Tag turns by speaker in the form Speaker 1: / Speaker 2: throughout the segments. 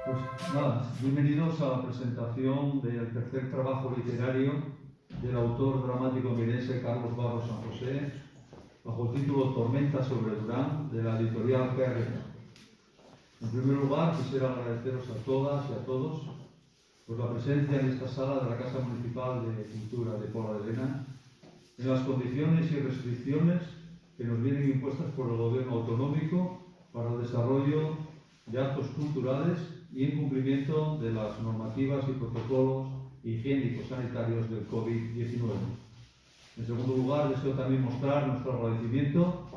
Speaker 1: Pues nada, bienvenidos a la presentación del tercer trabajo literario del autor dramático mirense Carlos Barros San José, bajo el título Tormenta sobre Durán, de la editorial Kerrigan. En primer lugar, quisiera agradeceros a todas y a todos por la presencia en esta sala de la Casa Municipal de Cultura de Pola de Lena, en las condiciones y restricciones que nos vienen impuestas por el Gobierno autonómico para el desarrollo de actos culturales y en cumplimiento de las normativas y protocolos higiénicos sanitarios del COVID-19. En segundo lugar, deseo también mostrar nuestro agradecimiento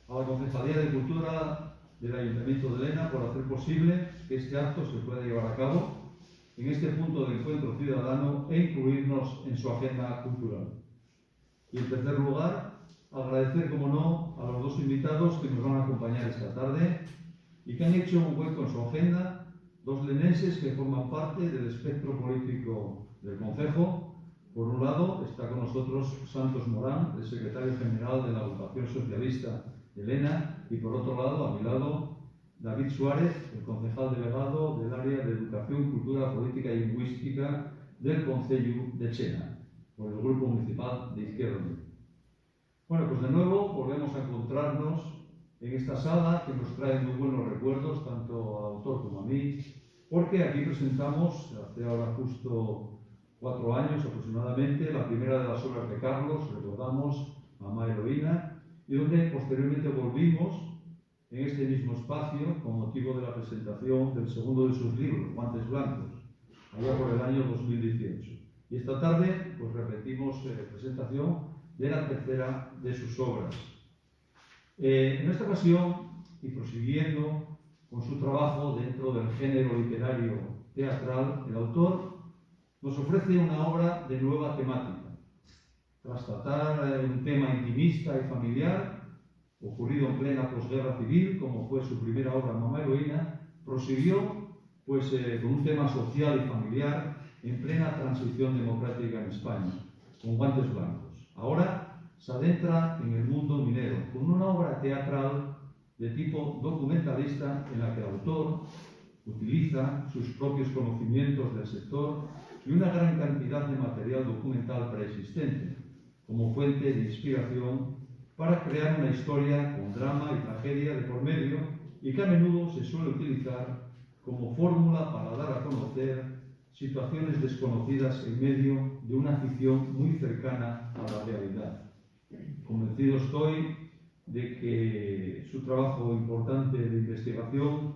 Speaker 1: a la Concejalía de Cultura del Ayuntamiento de Lena por hacer posible que este acto se pueda llevar a cabo en este punto de encuentro ciudadano e incluirnos en su agenda cultural. Y en tercer lugar, agradecer, como no, a los dos invitados que nos van a acompañar esta tarde y que han hecho un hueco en su agenda, dos lenenses que forman parte del espectro político del Concejo. Por un lado está con nosotros Santos Morán, el secretario general de la Agrupación Socialista de Lena, y por otro lado, a mi lado, David Suárez, el concejal delegado del área de Educación, Cultura, Política y Lingüística del Concello de Chena, por el Grupo Municipal de Izquierda Unida. Bueno, pues de nuevo volvemos a encontrarnos en esta sala que nos trae muy buenos recuerdos, tanto al autor como a mí, porque aquí presentamos, hace ahora justo 4 años aproximadamente, la primera de las obras de Carlos, recordamos, Mamá Heroína, y donde posteriormente volvimos en este mismo espacio con motivo de la presentación del segundo de sus libros, Guantes Blancos, allá por el año 2018. Y esta tarde pues repetimos presentación de la tercera de sus obras. En esta ocasión, y prosiguiendo con su trabajo dentro del género literario teatral, el autor nos ofrece una obra de nueva temática. Tras tratar un tema intimista y familiar, ocurrido en plena posguerra civil, como fue su primera obra, Mamá Heroína, prosiguió pues, con un tema social y familiar en plena transición democrática en España, con Guantes Blancos. Ahora se adentra en el mundo minero, con una obra teatral de tipo documentalista en la que el autor utiliza sus propios conocimientos del sector y una gran cantidad de material documental preexistente como fuente de inspiración para crear una historia con drama y tragedia de por medio y que a menudo se suele utilizar como fórmula para dar a conocer situaciones desconocidas en medio de una ficción muy cercana a la realidad. Convencido estoy de que su trabajo importante de investigación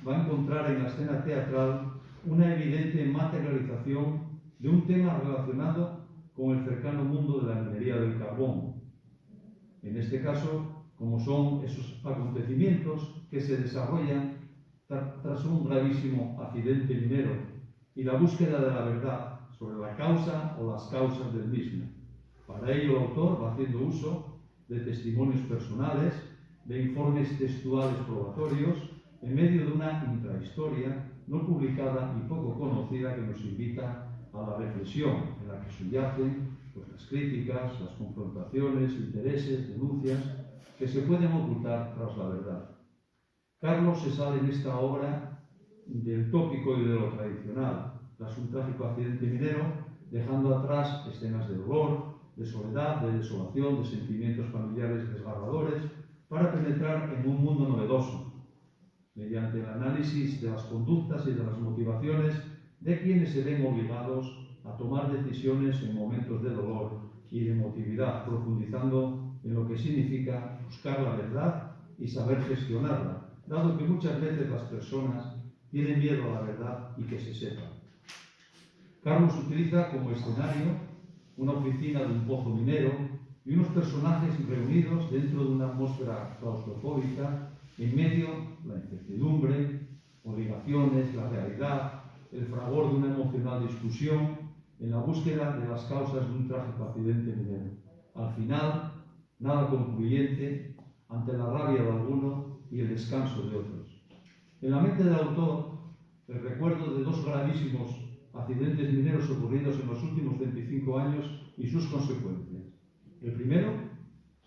Speaker 1: va a encontrar en la escena teatral una evidente materialización de un tema relacionado con el cercano mundo de la minería del carbón. En este caso, como son esos acontecimientos que se desarrollan tras un gravísimo accidente minero y la búsqueda de la verdad sobre la causa o las causas del mismo. Para ello, el autor va haciendo uso de testimonios personales, de informes textuales probatorios, en medio de una intrahistoria no publicada y poco conocida que nos invita a la reflexión, en la que subyacen pues, las críticas, las confrontaciones, intereses, denuncias que se pueden ocultar tras la verdad. Carlos se sale en esta obra del tópico y de lo tradicional, tras un trágico accidente minero, dejando atrás escenas de dolor, de soledad, de desolación, de sentimientos familiares desgarradores, para penetrar en un mundo novedoso, mediante el análisis de las conductas y de las motivaciones de quienes se ven obligados a tomar decisiones en momentos de dolor y de emotividad, profundizando en lo que significa buscar la verdad y saber gestionarla, dado que muchas veces las personas tienen miedo a la verdad y que se sepa. Carlos utiliza como escenario una oficina de un pozo minero y unos personajes reunidos dentro de una atmósfera claustrofóbica, en medio de la incertidumbre, obligaciones, la realidad, el fragor de una emocional discusión, en la búsqueda de las causas de un trágico accidente minero. Al final, nada concluyente ante la rabia de alguno y el descanso de otros. En la mente del autor, el recuerdo de dos gravísimos accidentes mineros ocurridos en los últimos 25 años y sus consecuencias. El primero,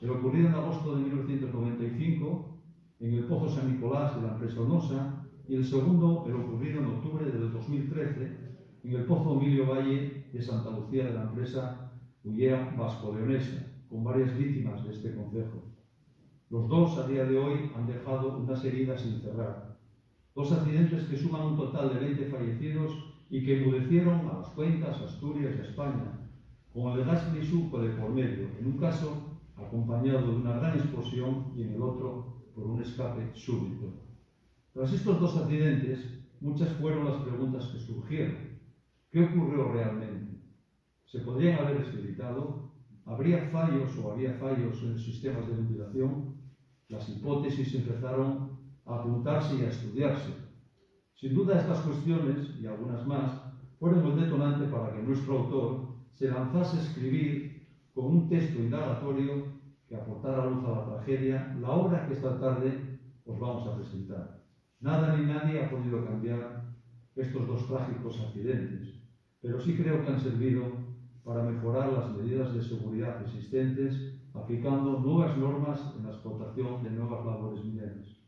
Speaker 1: el ocurrido en agosto de 1995, en el Pozo San Nicolás de la empresa Onosa, y el segundo, el ocurrido en octubre del 2013, en el Pozo Emilio Valle de Santa Lucía de la empresa Ullera Vasco-Leonesa, con varias víctimas de este concejo. Los dos, a día de hoy, han dejado unas heridas sin cerrar. Dos accidentes que suman un total de 20 fallecidos y que enmudecieron a las cuencas, a Asturias y a España, con el gas grisú de por medio, en un caso acompañado de una gran explosión y en el otro por un escape súbito. Tras estos dos accidentes, muchas fueron las preguntas que surgieron. ¿Qué ocurrió realmente? ¿Se podrían haber desacreditado? ¿Habría fallos o había fallos en los sistemas de ventilación? Las hipótesis empezaron a apuntarse y a estudiarse. Sin duda, estas cuestiones, y algunas más, fueron el detonante para que nuestro autor se lanzase a escribir con un texto indagatorio que aportara luz a la tragedia la obra que esta tarde os vamos a presentar. Nada ni nadie ha podido cambiar estos dos trágicos accidentes, pero sí creo que han servido para mejorar las medidas de seguridad existentes, aplicando nuevas normas en la explotación de nuevas labores mineras.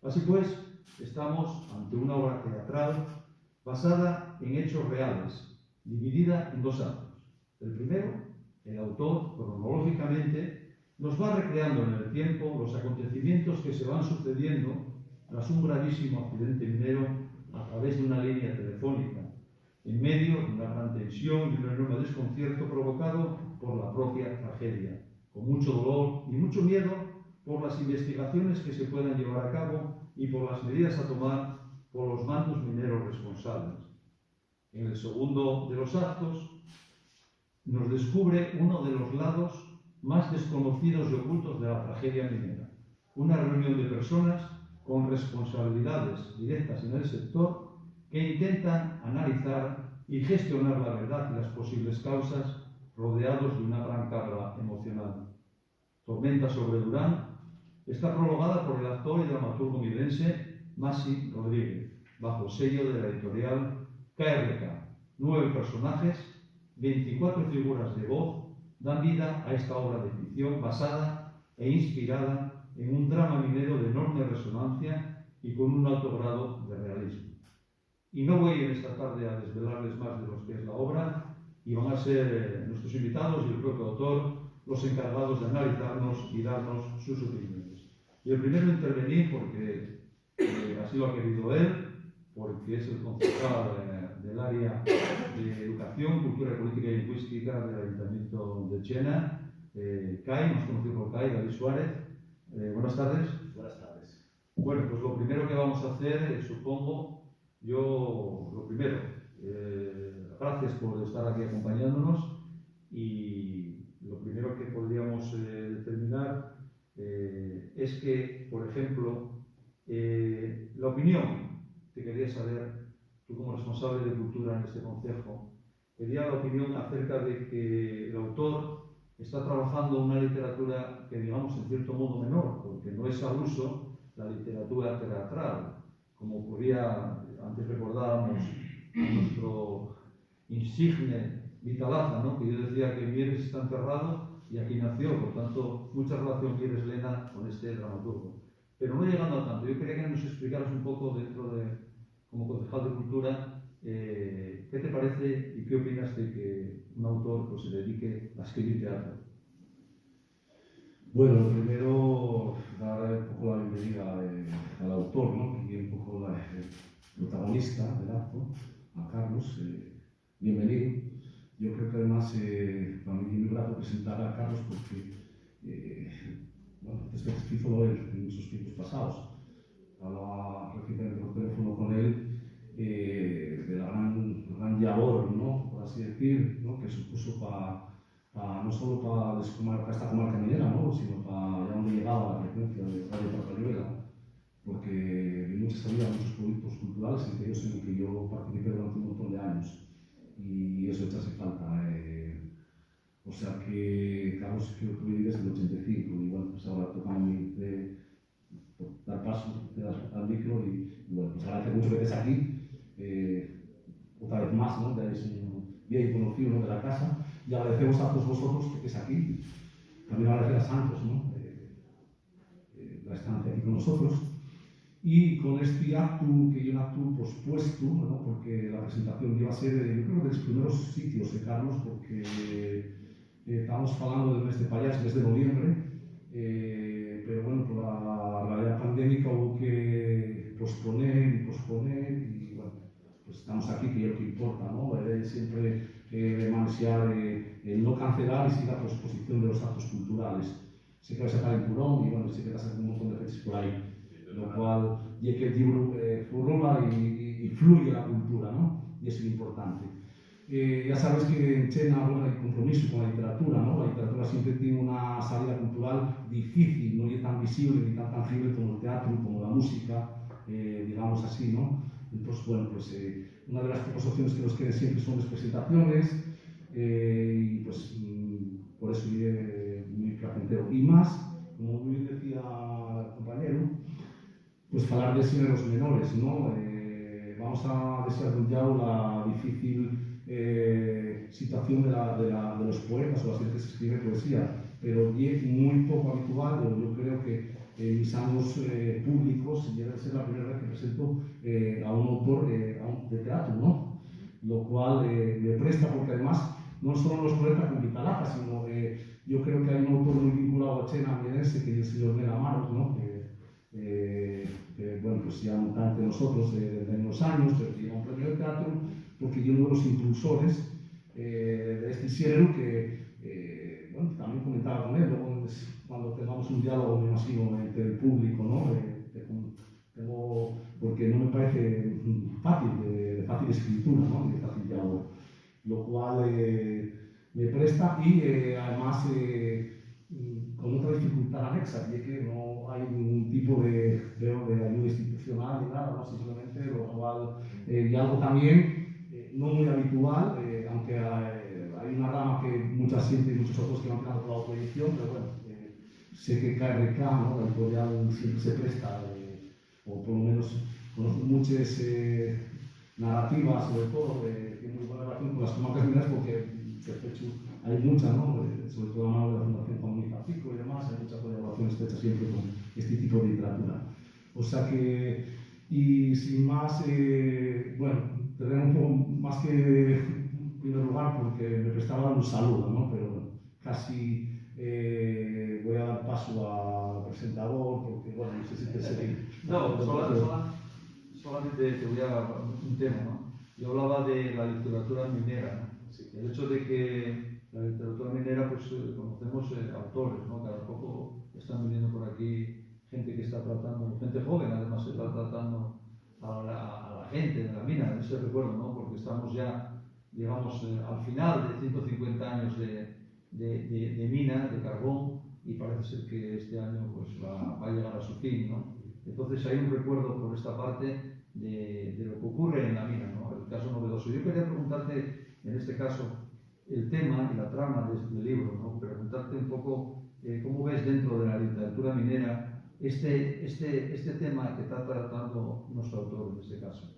Speaker 1: Así pues, estamos ante una obra teatral basada en hechos reales, dividida en dos actos. El primero, el autor, cronológicamente, nos va recreando en el tiempo los acontecimientos que se van sucediendo tras un gravísimo accidente minero a través de una línea telefónica, en medio de una gran tensión y un enorme desconcierto provocado por la propia tragedia, con mucho dolor y mucho miedo por las investigaciones que se puedan llevar a cabo y por las medidas a tomar por los mandos mineros responsables. En el segundo de los actos nos descubre uno de los lados más desconocidos y ocultos de la tragedia minera. Una reunión de personas con responsabilidades directas en el sector que intentan analizar y gestionar la verdad y las posibles causas rodeados de una gran carga emocional. Tormenta sobre Durán está prologada por el actor y dramaturgo milense Masi Rodríguez, bajo el sello de la editorial KRK. 9 personajes, 24 figuras de voz dan vida a esta obra de ficción basada e inspirada en un drama minero de enorme resonancia y con un alto grado de realismo. Y no voy en esta tarde a desvelarles más de lo que es la obra, y van a ser nuestros invitados y el propio autor los encargados de analizarnos y darnos sus opiniones. Y el primero en intervenir, porque así lo ha querido él, porque es el concejal del área de Educación, Cultura, Política y Lingüística del Ayuntamiento de Chena, CAI, más conocido por CAI, David Suárez. Buenas tardes.
Speaker 2: Buenas tardes.
Speaker 1: Bueno, pues lo primero que vamos a hacer, supongo, lo primero, gracias por estar aquí acompañándonos, y lo primero que podríamos determinar es que, por ejemplo, la opinión que quería saber, tú como responsable de cultura en este concejo, quería la opinión acerca de que el autor está trabajando una literatura que, digamos, en cierto modo menor, porque no es al uso la literatura teatral, como ocurría, antes recordábamos a nuestro insigne Vitalaza, ¿no? Que yo decía que Mieres está enterrado y aquí nació, por tanto, mucha relación Mieres-Lena con este dramaturgo. Pero no llegando a tanto, yo quería que nos explicaras un poco dentro de, como concejal de cultura, ¿qué te parece y qué opinas de que un autor pues, se dedique a escribir teatro?
Speaker 2: Bueno, primero dar un poco la bienvenida al autor, ¿no? Y un poco el protagonista del acto, a Carlos. Bienvenido. Yo creo que además para mí es muy grato presentar a Carlos porque, bueno, después que hizo él en sus tiempos pasados. Hablaba recientemente por teléfono con él de la gran labor, ¿no? Por así decir, ¿no? Que supuso no solo para esta comarca minera, ¿no? Sino para allá donde llegaba la frecuencia de Radio Portaluela, porque en muchas había muchos proyectos culturales, entre ellos en el que yo participé durante un montón de años, y eso echase falta. O sea que Carlos, creo que viví desde el 85, y bueno, pues ahora toca a mí dar paso al micro, y bueno, pues agradezco mucho que estés aquí, otra vez más, ¿no? Eres un bien conocido, ¿no? De la casa, y agradecemos a todos vosotros que estéis aquí. También agradecer a Santos, ¿no? La estancia aquí con nosotros. y con este acto, que es un acto pospuesto, ¿no? Porque la presentación iba a ser, yo creo, de los primeros sitios de Carlos, porque estábamos hablando del mes de payas, mes de noviembre, pero bueno, por la realidad pandémica hubo que posponer y bueno, pues estamos aquí, que es lo que importa, ¿no? Siempre manejar, no cancelar y seguir la posposición de los actos culturales. Sé que vais a estar en Purón y bueno, sé que vas a hacer un montón de fechas por ahí, lo cual, y que el libro furula y fluye la cultura, ¿no? Y eso es importante. Ya sabes que en Chena, bueno, hay compromiso con la literatura, ¿no? La literatura siempre tiene una salida cultural difícil, no es tan visible ni tan tangible como el teatro, como la música, digamos así, ¿no? Entonces, bueno, pues una de las proposiciones que nos queden siempre son las presentaciones, y pues por eso muy placentero. Y más, como muy bien decía el compañero, pues hablar de géneros menores, ¿no? Vamos a desarrollar la difícil situación de los poetas o la gente que se escribe poesía, pero es muy poco habitual. Yo creo que en mis años públicos debe ser la primera vez que presento a un autor de teatro, ¿no? Lo cual me presta, porque además no solo los poetas con Vitalaca, sino yo creo que hay un autor muy vinculado a Chena Amiense, que es el señor Nela Maros, ¿no? Bueno, pues ya no tanto nosotros de unos años, pero que lleva un premio de teatro, porque yo uno de los impulsores de este género que, bueno, también comentaba con él, luego, cuando tengamos un diálogo, me imagino, entre el público, ¿no? Porque no me parece fácil, de fácil escritura, ¿no? De fácil diálogo, lo cual me presta y además con otra dificultad anexa, y es que no hay ningún tipo de ayuda institucional ni nada, ¿no? Simplemente lo cual, y algo también no muy habitual, aunque hay una rama que mucha gente y muchos otros que van tirando por la autoedición, pero bueno, sé que KRK, ¿no? La editorial siempre se presta, o por lo menos conozco muchas narrativas, sobre todo, que tienen muy buena relación con las comarcas mineras, porque de hecho hay mucha, ¿no? Sobre todo a mano de la Fundación Juan Muñiz Pico y demás, hay mucha colaboración estrecha siempre con este tipo de literatura. O sea que, y sin más, bueno, tendré un poco más que en primer lugar, porque me prestaba un saludo, ¿no? Pero bueno, casi voy a dar paso al presentador, porque bueno, no sé si te seguir.
Speaker 1: No, solamente te voy a dar un tema, ¿no? Yo hablaba de la literatura minera, ¿no? Sí. El hecho de que la literatura minera, pues conocemos autores, ¿no? Cada poco están viniendo por aquí gente que está tratando, gente joven además, se está tratando a la gente de la mina, ese recuerdo, ¿no? Porque estamos ya, digamos, al final de 150 años de mina, de carbón, y parece ser que este año pues, va a llegar a su fin, ¿no? Entonces hay un recuerdo por esta parte de lo que ocurre en la mina, ¿no? El caso novedoso. Yo quería preguntarte, en este caso, el tema y la trama de este libro, ¿no? Preguntarte un poco cómo ves dentro de la literatura minera este tema que está tratando nuestro autor en este caso.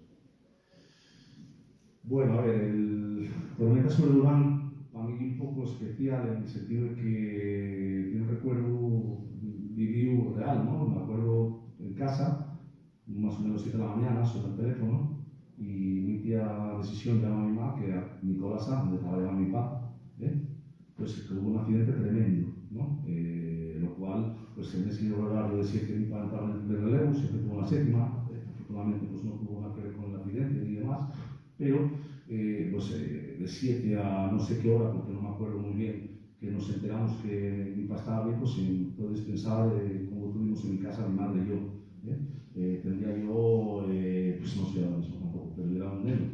Speaker 2: Bueno, a ver, el Tormenta sobre Durán para mí es un poco especial en el sentido de que tiene un recuerdo vivido real, ¿no? Me acuerdo en casa, más o menos 7 de la mañana, suena el teléfono y mi tía decisión llama a mi mamá, que era Nicolasa, donde trabajaba mi papá, pues que hubo un accidente tremendo, ¿no? Lo cual, pues en ese horario de 7 mi papá entraba en el relevo, siempre tuvo la séptima, afortunadamente pues no tuvo nada que ver con el accidente ni demás, pero pues de 7 a no sé qué hora, porque no me acuerdo muy bien, que nos enteramos que mi papá estaba bien, pues puedes pensar cómo tuvimos en mi casa mi madre y yo. Tendría yo, pues no sé ahora mismo tampoco, pero era un neno.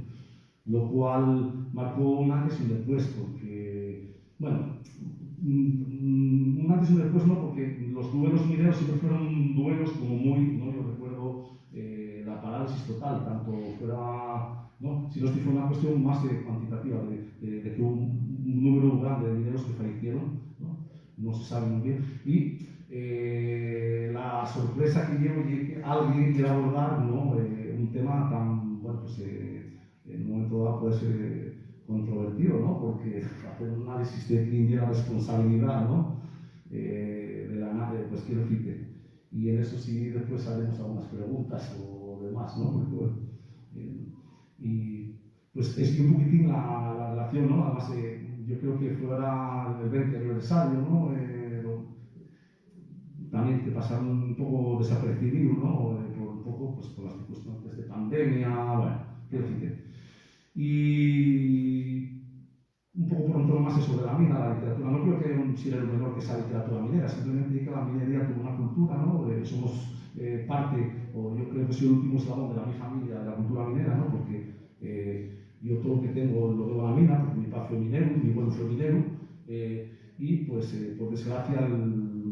Speaker 2: Lo cual marcó un antes y un después, porque, bueno, un antes y un después no, porque los duelos mineros siempre fueron duelos como muy, ¿no? Yo recuerdo la parálisis total, tanto fuera, ¿no? Si no, fue una cuestión más cuantitativa, de que hubo un número grande de mineros que fallecieron, no se sabe muy bien, y la sorpresa que llevo es que alguien quiera abordar, ¿no? Un tema tan, bueno, pues en un momento dado puede ser controvertido, ¿no? Porque hacer un análisis de quién tiene la responsabilidad, ¿no? De la nave, pues quiero decirte, y en eso sí después haremos algunas preguntas o demás, ¿no? Porque, bueno, y pues es que un poquitín la relación, ¿no? Además, yo creo que fuera el 20 aniversario, ¿no? También que pasaron un poco desapercibido, ¿no? Por un poco, pues por las circunstancias de pandemia, bueno, quiero decir. Y un poco por un tono más eso de la mina, la literatura. No creo que haya un chileno menor que sea literatura minera, simplemente que la minería tuvo una cultura, ¿no? Somos parte, o yo creo que soy el último eslabón de la mi familia, de la cultura minera, ¿no? Porque yo todo lo que tengo lo debo a la mina, porque mi papá fue minero, mi abuelo fue minero, y pues por desgracia,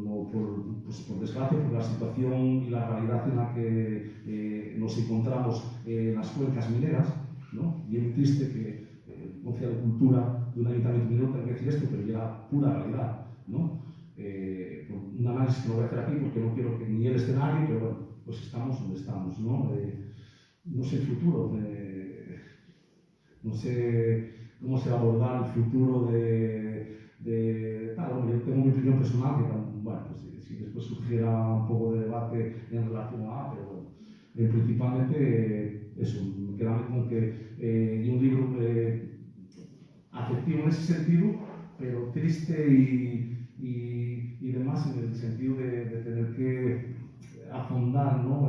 Speaker 2: por desgracia, por la situación y la realidad en la que nos encontramos en las cuencas mineras, ¿no? Y es muy triste que el Consejo de Cultura de un ayuntamiento minero tenga que decir esto, pero ya era pura realidad, ¿no? Por un análisis que no voy a hacer aquí porque no quiero que ni el escenario, pero bueno, pues estamos donde estamos, ¿no? No sé el futuro, no sé cómo se va a abordar el futuro claro, yo tengo mi opinión personal, que bueno, pues si después surgiera un poco de debate en relación a, pero bueno, principalmente eso, quedarme con que y un libro afectivo en ese sentido, pero triste y demás en el sentido de tener que afondar, ¿no?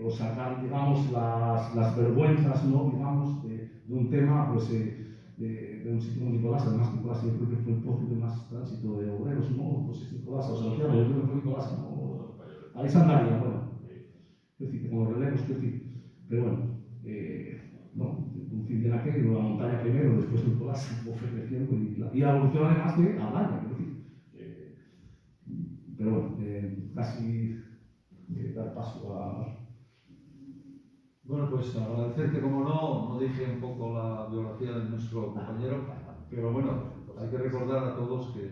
Speaker 2: O sacar, digamos, las vergüenzas, ¿no? Digamos, de un tema, pues, de un sitio como Nicolás. Además, Nicolás yo creo que fue el pozo de más tránsito de obreros, ¿no? Pues es Nicolás, o Sebastián, yo creo que fue Nicolás, ¿no? Alexandria, bueno, es decir, como los relevos, quiero decir, pero bueno, un fin de aquel, la montaña primero, después Nicolás fue creciendo y la evolución además de Aldaya, quiero decir. Pero bueno, casi dar paso a...
Speaker 1: Bueno, pues agradecerte, como no dije un poco la biografía de nuestro compañero, pero bueno, hay que recordar a todos que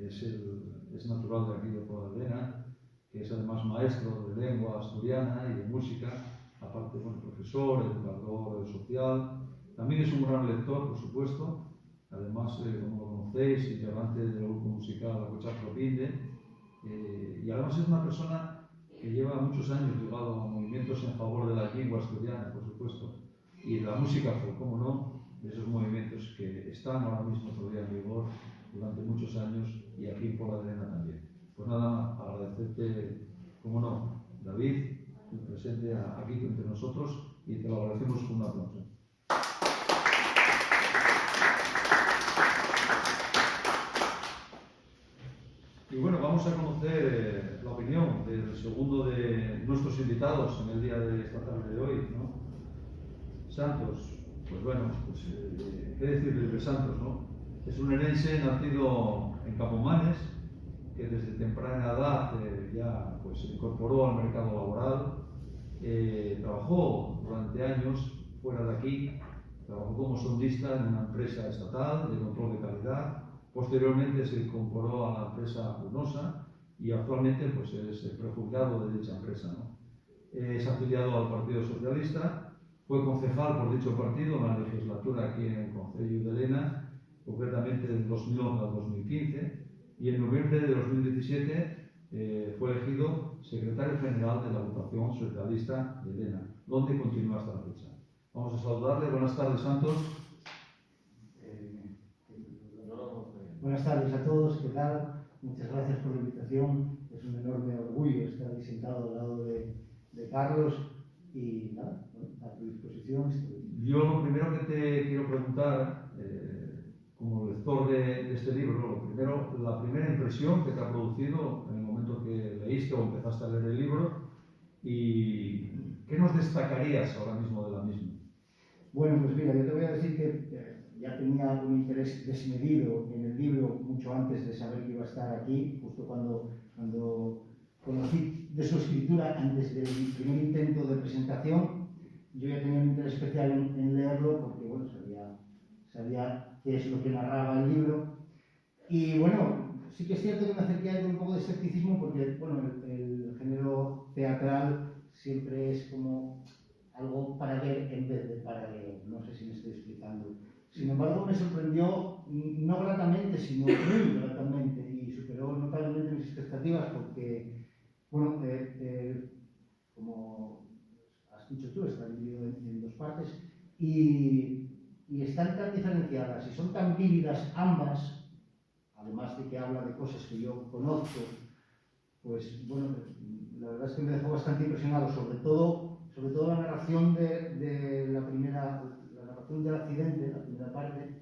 Speaker 1: es natural de aquí de Polalena, que es además maestro de lengua asturiana y de música, aparte, bueno, profesor, educador social, también es un gran lector, por supuesto, además, como lo conocéis, integrante del grupo musical La Cocha Propinde, y además es una persona que lleva muchos años ligado a movimientos en favor de la lengua asturiana, por supuesto, y de la música, como no, de esos movimientos que están ahora mismo todavía en vigor durante muchos años y aquí en Polalena también. Pues nada, agradecerte, como no, David, tu presente aquí entre nosotros y te lo agradecemos con un aplauso. Y bueno, vamos a conocer la opinión del segundo de nuestros invitados en el día de esta tarde de hoy, ¿no? Santos, pues bueno, pues, ¿qué decir de Santos, no? Es un herense nacido en Campomanes, que desde temprana edad ya pues, se incorporó al mercado laboral, trabajó durante años fuera de aquí, trabajó como sondista en una empresa estatal de control de calidad. Posteriormente se incorporó a la empresa UNOSA y actualmente pues, es prejuzgado de dicha empresa, ¿no? Es afiliado al Partido Socialista, fue concejal por dicho partido en la legislatura aquí en el Concello de Lena, concretamente del 2011 al 2015, y en noviembre de 2017 fue elegido secretario general de la agrupación socialista de Lena, donde continúa hasta la fecha. Vamos a saludarle. Buenas tardes, Santos.
Speaker 3: Buenas tardes a todos, ¿qué tal? Muchas gracias por la invitación. Es un enorme orgullo estar aquí sentado al lado de Carlos y nada, a tu disposición.
Speaker 1: Yo lo primero que te quiero preguntar, como lector de este libro, la primera impresión que te ha producido en el momento que leíste o empezaste a leer el libro, y ¿qué nos destacarías ahora mismo de la misma?
Speaker 3: Bueno, pues mira, yo te voy a decir que ya tenía un interés desmedido en el libro mucho antes de saber que iba a estar aquí, justo cuando conocí de su escritura antes del primer intento de presentación. Yo ya tenía un interés especial en leerlo porque, bueno, sabía qué es lo que narraba el libro. Y bueno, sí que es cierto que me acerqué a él con un poco de escepticismo porque, bueno, el género teatral siempre es como algo para ver en vez de para leer. No sé si me estoy explicando. Sin embargo, me sorprendió, no gratamente, sino muy gratamente, y superó notablemente mis expectativas porque Bueno, como has dicho tú, está dividido en dos partes y están tan diferenciadas y son tan vívidas ambas, además de que habla de cosas que yo conozco, pues bueno, la verdad es que me dejó bastante impresionado, sobre todo la narración de la narración del accidente, la primera parte,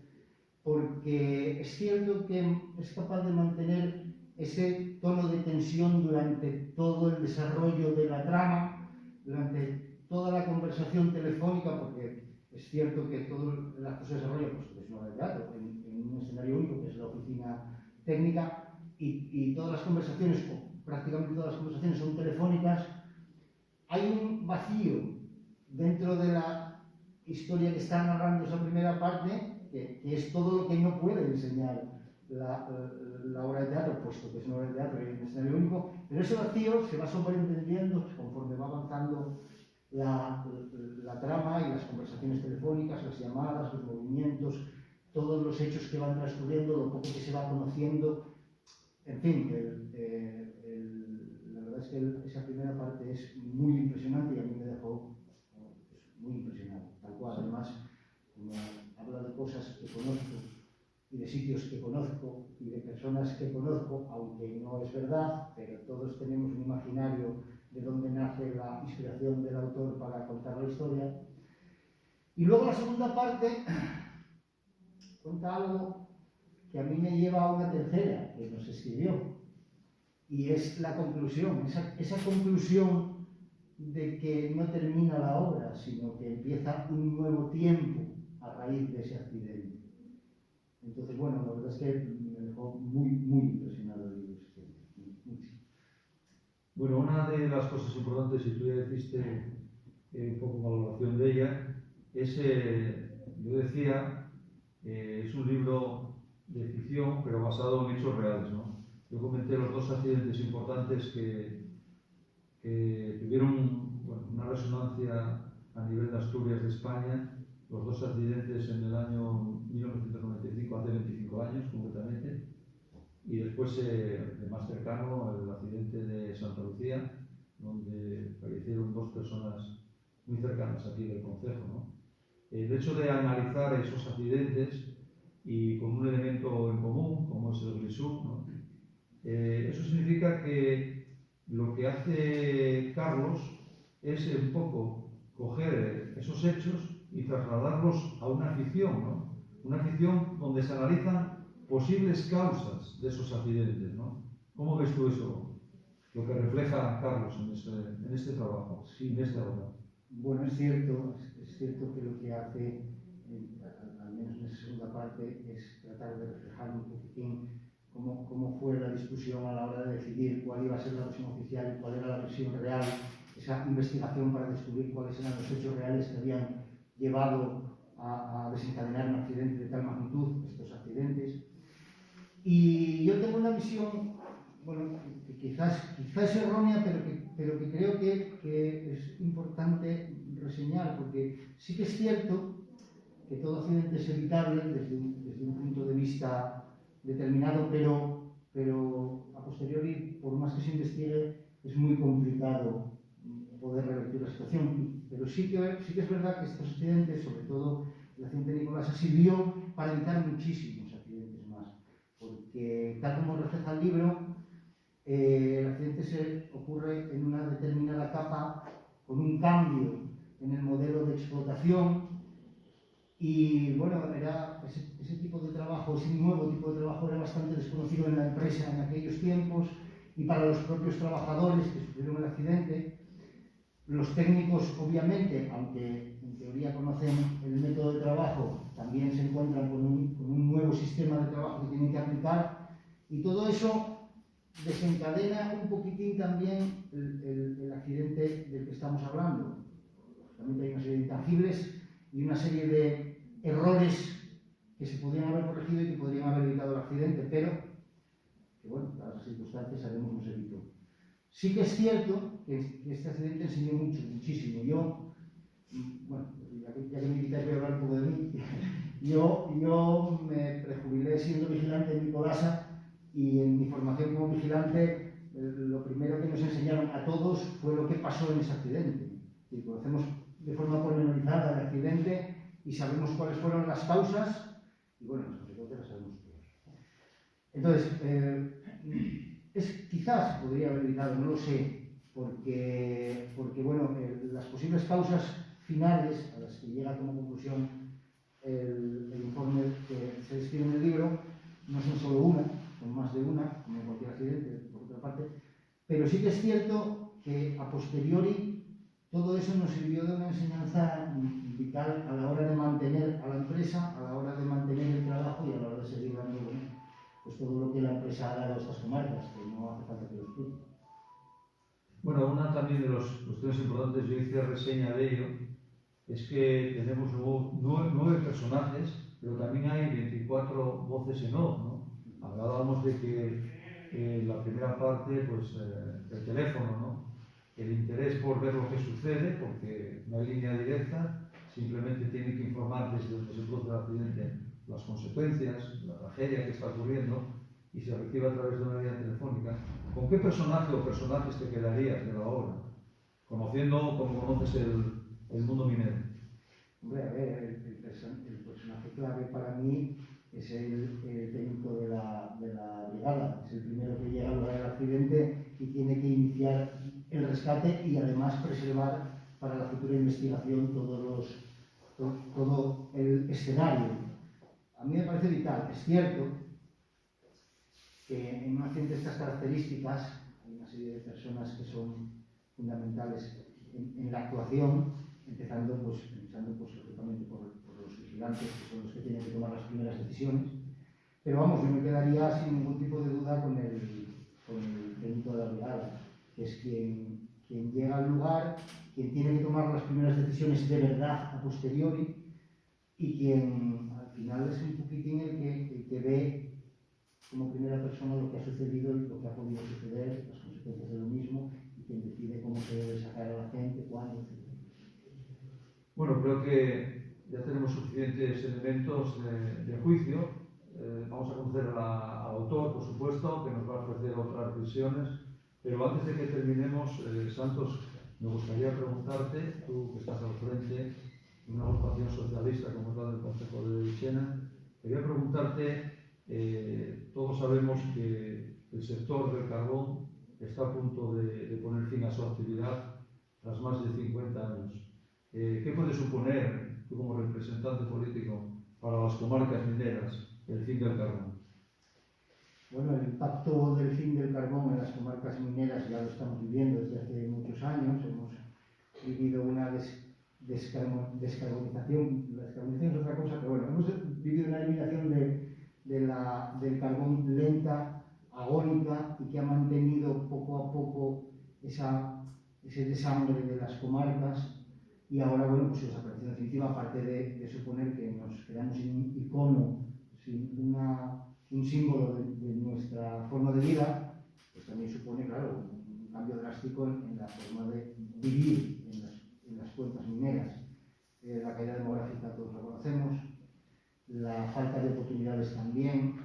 Speaker 3: porque es cierto que es capaz de mantener ese tono de tensión durante todo el desarrollo de la trama, durante toda la conversación telefónica, porque es cierto que todas las cosas se desarrollan, pues es una teatro, en un escenario único, que es la oficina técnica, y todas las conversaciones, o prácticamente todas las conversaciones son telefónicas. Hay un vacío dentro de la historia que está narrando esa primera parte, que es todo lo que no puede enseñar la obra de teatro, puesto que es una obra de teatro y un escenario único, pero ese vacío se va sobreentendiendo conforme va avanzando la trama y las conversaciones telefónicas, las llamadas, los movimientos, todos los hechos que van transcurriendo, lo poco que se va conociendo. En fin, la verdad es que esa primera parte es muy impresionante y a mí me dejó muy impresionado. Tal cual, además, como habla de cosas que conozco y de sitios que conozco y de personas que conozco, aunque no es verdad, pero todos tenemos un imaginario de dónde nace la inspiración del autor para contar la historia. Y luego la segunda parte cuenta algo que a mí me lleva a una tercera que nos escribió, y es la conclusión, esa conclusión de que no termina la obra, sino que empieza un nuevo tiempo a raíz de ese accidente. Entonces, bueno, la verdad es que me dejó muy, muy impresionado el libro. Mucho.
Speaker 1: Bueno, una de las cosas importantes, y tú ya hiciste un poco valoración de ella, es, yo decía, es un libro de ficción, pero basado en hechos reales, ¿no? Yo comenté los dos accidentes importantes que tuvieron una resonancia a nivel de Asturias de España, los dos accidentes en el año 1995, hace 25 años concretamente, y después, de más cercano, el accidente de Santa Lucía, donde fallecieron dos personas muy cercanas aquí del concejo, ¿no? El hecho de analizar esos accidentes y con un elemento en común, como es el grisú, ¿no? Eso significa que lo que hace Carlos es un poco coger esos hechos y trasladarlos a una ficción, ¿no? Una ficción donde se analizan posibles causas de esos accidentes, ¿no? ¿Cómo ves tú eso? Lo que refleja Carlos en este trabajo, en esta obra.
Speaker 3: Bueno, es cierto que lo que hace, al menos en esa segunda parte, es tratar de reflejar un poquitín cómo fue la discusión a la hora de decidir cuál iba a ser la versión oficial y cuál era la versión real, esa investigación para descubrir cuáles eran los hechos reales que habían llevado a desencadenar un accidente de tal magnitud, estos accidentes. Y yo tengo una visión, bueno, que quizás es errónea, pero que creo que es importante reseñar, porque sí que es cierto que todo accidente es evitable desde un punto de vista determinado, pero a posteriori, por más que se investigue, es muy complicado poder revertir la situación. Pero sí que es verdad que estos accidentes, sobre todo el accidente de Nicolasa, sirvió para evitar muchísimos accidentes más, porque tal como refleja el libro, el accidente ocurre en una determinada capa con un cambio en el modelo de explotación. Y bueno, era ese tipo de trabajo, ese nuevo tipo de trabajo era bastante desconocido en la empresa en aquellos tiempos, y para los propios trabajadores que sufrieron el accidente. Los técnicos, obviamente, aunque en teoría conocen el método de trabajo, también se encuentran con un nuevo sistema de trabajo que tienen que aplicar, y todo eso desencadena un poquitín también el accidente del que estamos hablando. También hay una serie de intangibles y una serie de errores que se podrían haber corregido y que podrían haber evitado el accidente, pero que, bueno, dadas las circunstancias, sabemos no se evitó. Sí que es cierto que este accidente enseñó muchísimo. Yo, bueno, ya que me invitáis, voy a hablar un poco de mí. Yo me prejubilé siendo vigilante en Nicolasa, y en mi formación como vigilante lo primero que nos enseñaron a todos fue lo que pasó en ese accidente. Y conocemos de forma pormenorizada el accidente y sabemos cuáles fueron las causas y bueno, las consecuencias las sabemos todos. Entonces, quizás podría haber evitado, no lo sé, porque bueno, las posibles causas finales a las que llega como conclusión el informe que se describe en el libro no son solo una, son más de una, como en cualquier accidente, por otra parte, pero sí que es cierto que a posteriori todo eso nos sirvió de una enseñanza vital a la hora de mantener a la empresa, a la hora de mantener el trabajo y a la hora de seguir dando pues todo lo que la empresa ha dado a estas comarcas, que no hace falta que lo explique.
Speaker 1: Bueno, una también de las cuestiones importantes, yo hice reseña de ello, es que tenemos 9 personajes, pero también hay 24 voces en off, ¿no? Hablábamos de que la primera parte, pues el teléfono, ¿no? El interés por ver lo que sucede, porque no hay línea directa, simplemente tiene que informar desde donde se produce el accidente las consecuencias, la tragedia que está ocurriendo, y se recibe a través de una línea telefónica. ¿Con qué personaje o personajes te quedarías de la obra? Conociendo como conoces el mundo minero.
Speaker 3: Hombre, a ver, el personaje clave para mí es el técnico de la brigada, es el primero que llega al lugar del accidente y tiene que iniciar el rescate y además preservar para la futura investigación todo el escenario. A mí me parece vital. Es cierto que en un accidente de estas características hay una serie de personas que son fundamentales en la actuación, empezando lógicamente por los vigilantes, que son los que tienen que tomar las primeras decisiones. Pero vamos, yo me quedaría sin ningún tipo de duda con el técnico de la brigada, que es quien llega al lugar, quien tiene que tomar las primeras decisiones de verdad a posteriori y quien al final es un poquitín el que ve como primera persona lo que ha sucedido y lo que ha podido suceder, las consecuencias de lo mismo, y quien decide cómo se debe sacar a la gente, cuándo, etc.
Speaker 1: Bueno, creo que ya tenemos suficientes elementos de juicio. Vamos a conocer al autor, por supuesto, que nos va a ofrecer otras visiones. Pero antes de que terminemos, Santos, me gustaría preguntarte, tú que estás al frente de una agrupación socialista como es la del Concejo de Villena, quería preguntarte, todos sabemos que el sector del carbón está a punto de poner fin a su actividad tras más de 50 años. ¿Qué puede suponer, tú como representante político, para las comarcas mineras el fin del carbón?
Speaker 3: Bueno, el impacto del fin del carbón en las comarcas mineras ya lo estamos viviendo desde hace muchos años. Hemos vivido una descarbonización. La descarbonización es otra cosa, pero bueno, hemos vivido una eliminación del carbón lenta, agónica, y que ha mantenido poco a poco ese desangre de las comarcas. Y ahora, bueno, pues su desaparición definitiva, aparte de suponer que nos quedamos sin un icono, sin un símbolo de nuestra forma de vida, pues también supone, claro, un cambio drástico en la forma de vivir en las cuencas mineras. La caída demográfica todos la conocemos, la falta de oportunidades también,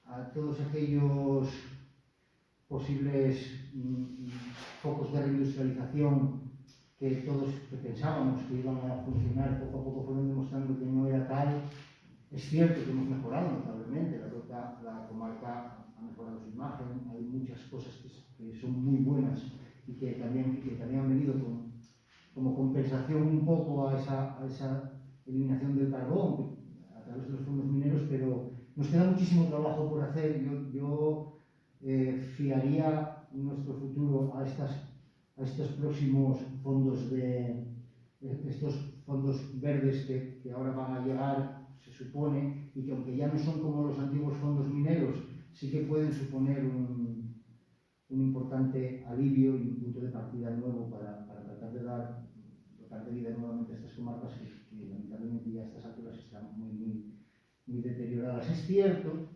Speaker 3: a todos aquellos posibles focos de reindustrialización que todos pensábamos que iban a funcionar, poco a poco fueron demostrando que no era tal. Es cierto que hemos mejorado notablemente, la comarca ha mejorado su imagen, hay muchas cosas que son muy buenas y que también han venido como compensación un poco a esa eliminación del carbón a través de los fondos mineros, pero nos queda muchísimo trabajo por hacer. Yo fiaría nuestro futuro a estos próximos fondos estos fondos verdes que ahora van a llegar, se supone, y que aunque ya no son como los antiguos fondos mineros, sí que pueden suponer un importante alivio y un punto de partida nuevo para tratar de dar vida nuevamente a estas comarcas que lamentablemente ya a estas alturas están muy deterioradas. Es cierto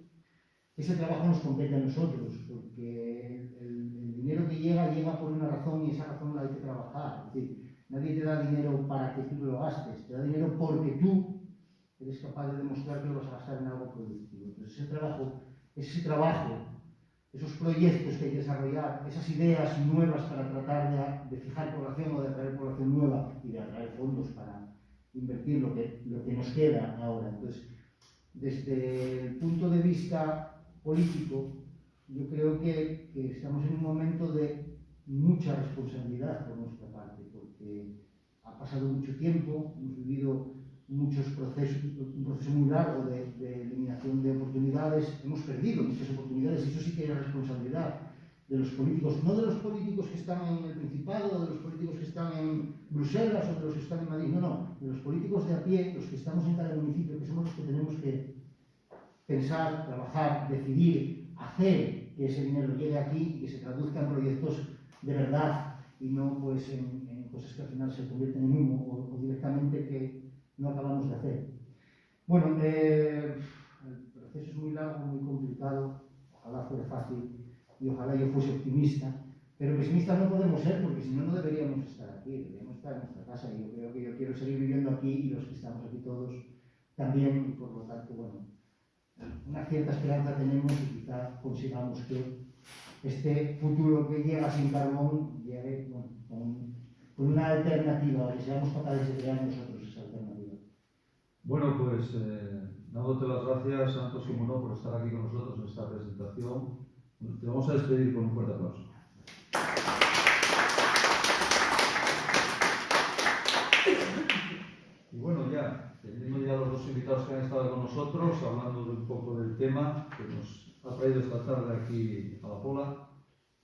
Speaker 3: que ese trabajo nos compete a nosotros, porque el dinero que llega por una razón y esa razón la hay que trabajar. Es decir, nadie te da dinero para que tú lo gastes, te da dinero porque tú eres capaz de demostrar que lo vas a gastar en algo productivo. Entonces ese trabajo esos proyectos que hay que desarrollar, esas ideas nuevas para tratar de fijar población o de atraer población nueva y de atraer fondos para invertir lo que nos queda ahora. Entonces, desde el punto de vista político, yo creo que estamos en un momento de mucha responsabilidad por nuestra parte, porque ha pasado mucho tiempo, hemos vivido muchos procesos, un proceso muy largo de eliminación de oportunidades, hemos perdido muchas oportunidades y eso sí que es responsabilidad de los políticos, no de los políticos que están en el Principado, de los políticos que están en Bruselas o de los que están en Madrid, no, de los políticos de a pie, los que estamos en cada municipio, que somos los que tenemos que pensar, trabajar, decidir, hacer que ese dinero llegue aquí y que se traduzca en proyectos de verdad y no pues en cosas que al final se convierten en humo o directamente que no acabamos de hacer. Bueno, el proceso es muy largo, muy complicado, ojalá fuera fácil y ojalá yo fuese optimista, pero pesimistas no podemos ser porque si no, no deberíamos estar aquí, deberíamos estar en nuestra casa y yo creo que yo quiero seguir viviendo aquí y los que estamos aquí todos también y por lo tanto, bueno, una cierta esperanza tenemos y quizá consigamos que este futuro que llega sin carbón llegue bueno, con una alternativa, que seamos capaces de crear nosotros esa alternativa.
Speaker 1: Bueno, pues dándote las gracias, Santos, como no, por estar aquí con nosotros en esta presentación. Te vamos a despedir con un fuerte aplauso. Y bueno, ya, teniendo ya los dos invitados que han estado con nosotros, hablando un poco del tema que nos ha traído esta tarde aquí a La Pola,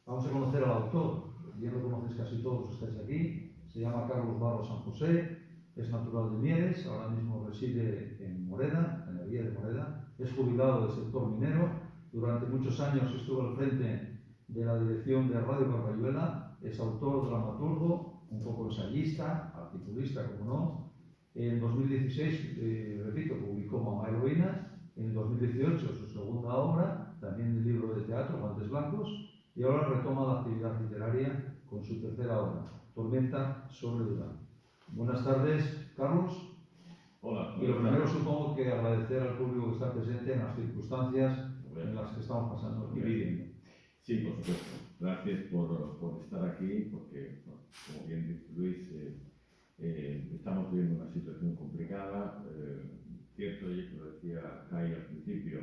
Speaker 1: vamos a conocer al autor. Ya lo conocéis casi todos, estáis aquí. Se llama Carlos Barros San José, es natural de Mieres, ahora mismo reside en Moreda, en la villa de Moreda, es jubilado del sector minero, durante muchos años estuvo al frente de la dirección de Radio Carballeda, es autor, dramaturgo, un poco ensayista, articulista, como no. En 2016, repito, publicó Mamá Heroína, en el 2018 su segunda obra, también el libro de teatro, Guantes Blancos, y ahora retoma la actividad literaria con su tercera obra, Tormenta sobre Durán. Buenas tardes, Carlos.
Speaker 4: Hola.
Speaker 1: Y lo primero supongo que agradecer al público que está presente en las circunstancias en las que estamos pasando y viviendo.
Speaker 4: Sí, por supuesto. Gracias por estar aquí, porque, bueno, como bien dice Luis, estamos viviendo una situación complicada. Cierto, y lo decía Kai al principio,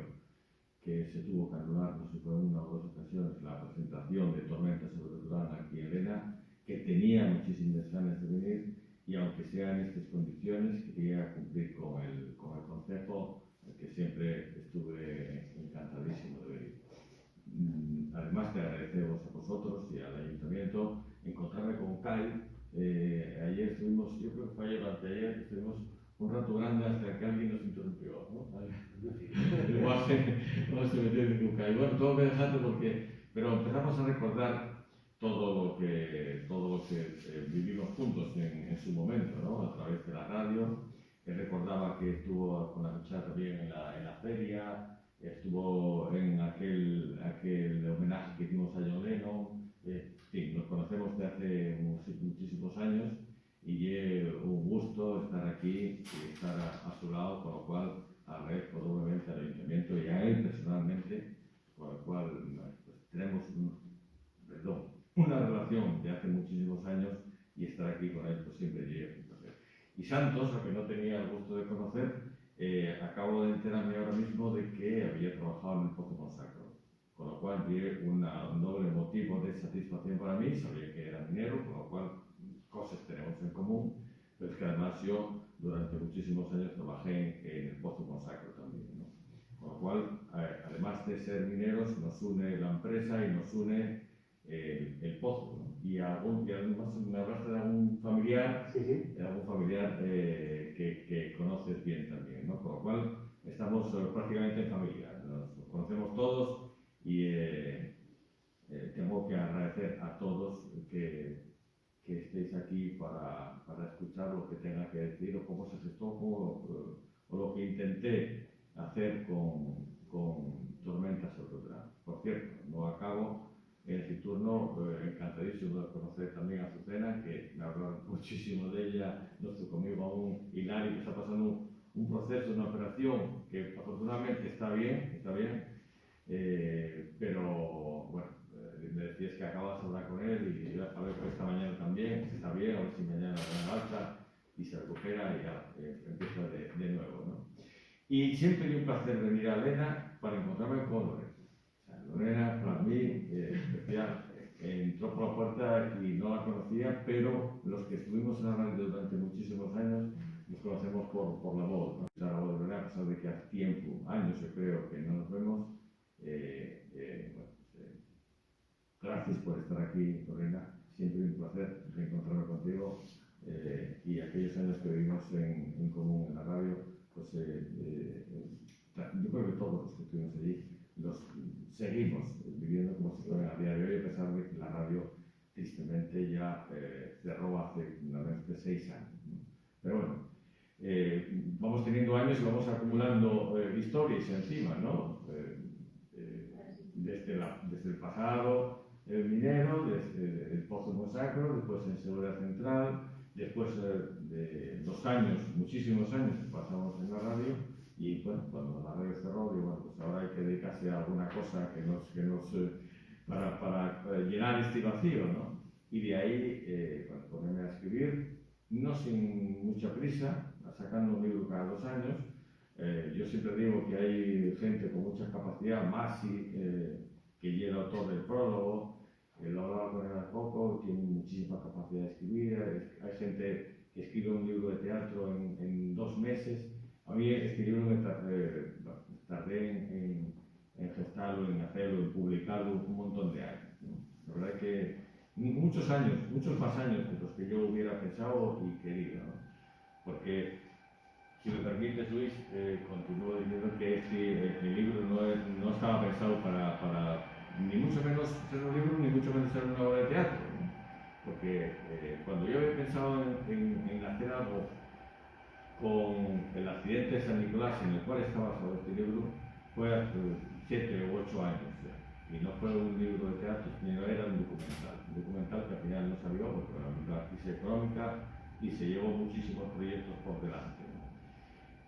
Speaker 4: que se tuvo que anular, no sé, fue en una o dos ocasiones, la presentación de Tormenta sobre Durán aquí en Elena, que tenía muchísimas ganas de venir, y aunque sea en estas condiciones, quería cumplir con el consejo, que siempre estuve encantadísimo de venir. Además, te agradecemos a vosotros y al Ayuntamiento encontrarme con Kai. Ayer estuvimos, yo creo que fue ayer o anteayer, estuvimos un rato grande hasta que alguien nos interrumpió, ¿no? Igual no se metió con Kai. Bueno, tengo que dejarte pero empezamos a recordar todo lo que vivimos juntos en su momento, ¿no? A través de la radio. Recordaba que estuvo con la fecha también en la feria, estuvo en aquel homenaje que hicimos a John Lennon. Sí, nos conocemos de hace muchísimos años y es un gusto estar aquí y estar a su lado, con lo cual agradezco doblemente al Ayuntamiento y a él personalmente, con lo cual pues, tenemos una relación de hace muchísimos años y estar aquí con él pues siempre es un placer. Y Santos, a que no tenía el gusto de conocer, acabo de enterarme ahora mismo de que había trabajado en el Pozo Consacro, con lo cual vi un doble motivo de satisfacción para mí. Sabía que era minero, con lo cual cosas tenemos en común, pero es que además yo durante muchísimos años trabajé en el Pozo Consacro también, ¿no? Con lo cual, además de ser mineros, nos une la empresa y nos une el pozo, ¿no? Y además me hablaste de algún familiar,
Speaker 3: Sí, sí.
Speaker 4: algún familiar que conoces bien también, ¿no? Con lo cual estamos prácticamente en familia, nos conocemos todos y tengo que agradecer a todos que estéis aquí para escuchar lo que tenga que decir o cómo se gestó o lo que intenté hacer con Tormenta sobre Durán. Por cierto, no acabo en su turno, encantadísimo de conocer también a Azucena, que me habló muchísimo de ella, no estoy conmigo aún, Hilari, que está pasando un proceso, una operación que afortunadamente está bien, Pero bueno, me decías que acabas de hablar con él y yo a ver que esta mañana también, si está bien, a ver si mañana da alta y se recupera y ya empieza de nuevo, ¿no? Y siempre es un placer venir a Lena para encontrarme con Lorena. O sea, Lorena para mí especial. Entró por la puerta y no la conocía, pero los que estuvimos en la radio durante muchísimos años nos conocemos por la voz, ¿no? La voz de Lorena, a pesar de que hace tiempo, años yo creo que no nos vemos. Gracias por estar aquí, Lorena. Siempre un placer reencontrarme contigo. Y aquellos años que vivimos en común en la radio, pues yo creo que todos los que estuvimos allí los seguimos viviendo como si fuera a día de hoy, a pesar de que la radio tristemente ya cerró hace menos de 6 años, ¿no? Pero bueno, vamos teniendo años y vamos acumulando historias encima, ¿no? Desde el pasado minero, desde el Pozo Monsacro, después en Seguridad Central, después de los años, muchísimos años que pasamos en la radio, y bueno, cuando la radio cerró, digo, bueno, pues ahora hay que dedicarse a alguna cosa para llenar este vacío, ¿no? Y de ahí, bueno, ponerme a escribir, no sin mucha prisa, sacando un libro cada 2 años. Yo siempre digo que hay gente con mucha capacidad, Masi, que ya el autor del prólogo, lo hablaba con él hace poco, tiene muchísima capacidad de escribir. Hay gente que escribe un libro de teatro en 2 meses. A mí escribirlo tardé en gestarlo, en hacerlo, en publicarlo un montón de años, ¿no? La verdad es que muchos años, muchos más años de los que yo hubiera pensado y querido, ¿no? Porque, si me permites, Luis, continúo diciendo que el libro no estaba pensado para ni mucho menos ser un libro, ni mucho menos ser una obra de teatro, ¿no? Porque cuando yo había pensado en hacer algo con el accidente de San Nicolás, en el cual estaba basado este libro, fue hace 7 u 8 años ya. Y no fue un libro de teatro, sino era un documental que al final no salió porque la crisis económica y se llevó muchísimos proyectos por delante, ¿no?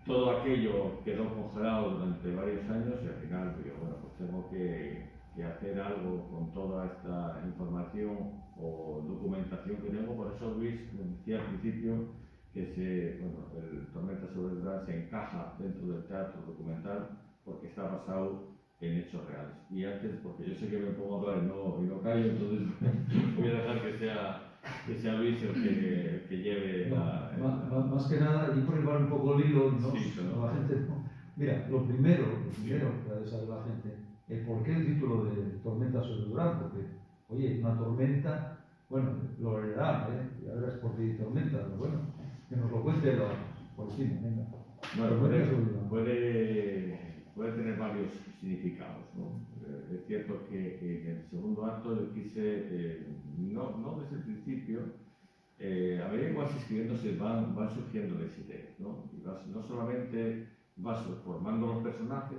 Speaker 4: Todo aquello quedó congelado durante varios años y al final digo, bueno, pues tengo que hacer algo con toda esta información o documentación que tengo. Por eso Luis me decía al principio que el Tormenta sobre Durán se encaja dentro del teatro documental porque está basado en hechos reales. Y antes, porque yo sé que me pongo a hablar y no callo, entonces voy a dejar que sea Luis el que lleve
Speaker 1: Más que nada, y por llevar un poco el hilo, ¿no?
Speaker 4: Sí, claro.
Speaker 1: La gente, ¿no? Mira, lo primero que ha de saber la gente, el por qué el título de Tormenta sobre Durán, porque, oye, una tormenta, bueno, lo heredará, ya verás por qué tormenta, pero bueno, que nos lo cuente por encima, venga.
Speaker 4: Bueno, puede tener varios significados, ¿no? Es cierto que en el segundo acto yo quise, no desde el principio, a medida que vas escribiendo van surgiendo las ideas, ¿no? Y no solamente vas formando los personajes,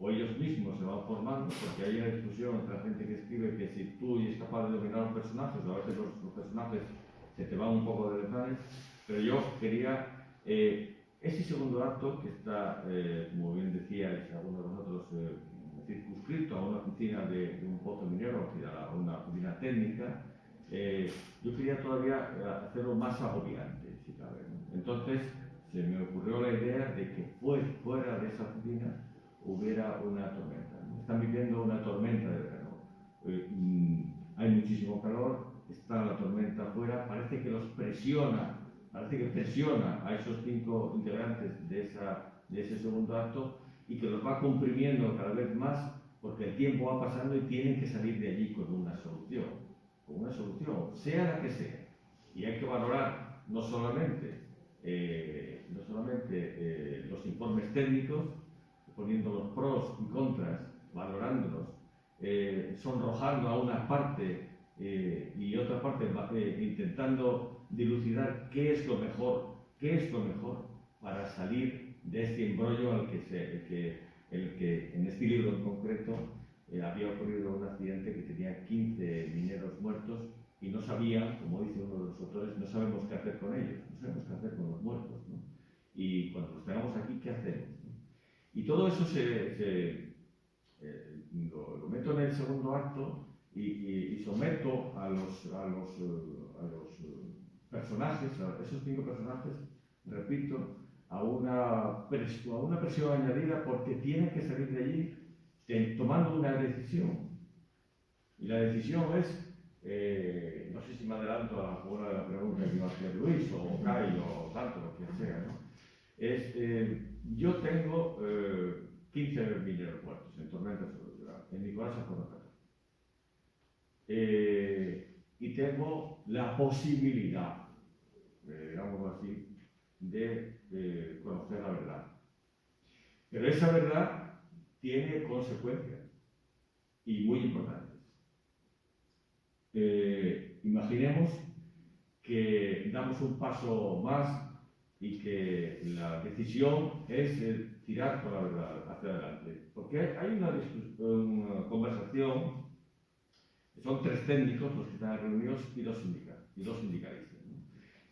Speaker 4: o ellos mismos se van formando, porque hay una discusión entre la gente que escribe que si tú eres capaz de dominar los personajes, a veces los personajes se te van un poco de detalles, pero yo quería ese segundo acto que está, como bien decíais algunos de vosotros, circunscrito a una oficina de un pozo minero, a una oficina técnica, yo quería todavía hacerlo más agobiante, si cabe, ¿no? Entonces se me ocurrió la idea de que fuera de esa oficina hubiera una tormenta, ¿no? Están viviendo una tormenta de verano. Hay muchísimo calor, está la tormenta afuera, parece que presiona a esos 5 integrantes de ese segundo acto y que los va comprimiendo cada vez más porque el tiempo va pasando y tienen que salir de allí con una solución, sea la que sea. Y hay que valorar no solamente los informes técnicos, poniendo los pros y contras, valorándolos, sonrojando a una parte y otra parte intentando dilucidar qué es lo mejor para salir de este embrollo al que en este libro en concreto había ocurrido un accidente que tenía 15 mineros muertos y no sabían, como dice uno de los autores, no sabemos qué hacer con ellos, no sabemos qué hacer con los muertos, ¿no? Y cuando los tengamos aquí, ¿qué hacemos, ¿no? Y todo eso meto en el segundo acto y someto a los personajes, a esos 5 personajes, repito, a una presión añadida porque tienen que salir de allí tomando una decisión. Y la decisión es, no sé si me adelanto a una de las preguntas que iba a hacer Luis o Caio o tanto, lo que sea, ¿no? Es, yo tengo 15 mil aeropuertos en Tormenta sobre Durán, en Nicolás Afonso. Y tengo la posibilidad, digámoslo así, de conocer la verdad. Pero esa verdad tiene consecuencias y muy importantes. Imaginemos que damos un paso más y que la decisión es tirar por la verdad hacia adelante. Porque hay una conversación, son 3 técnicos los que están reunidos y 2 sindicalistas, ¿no?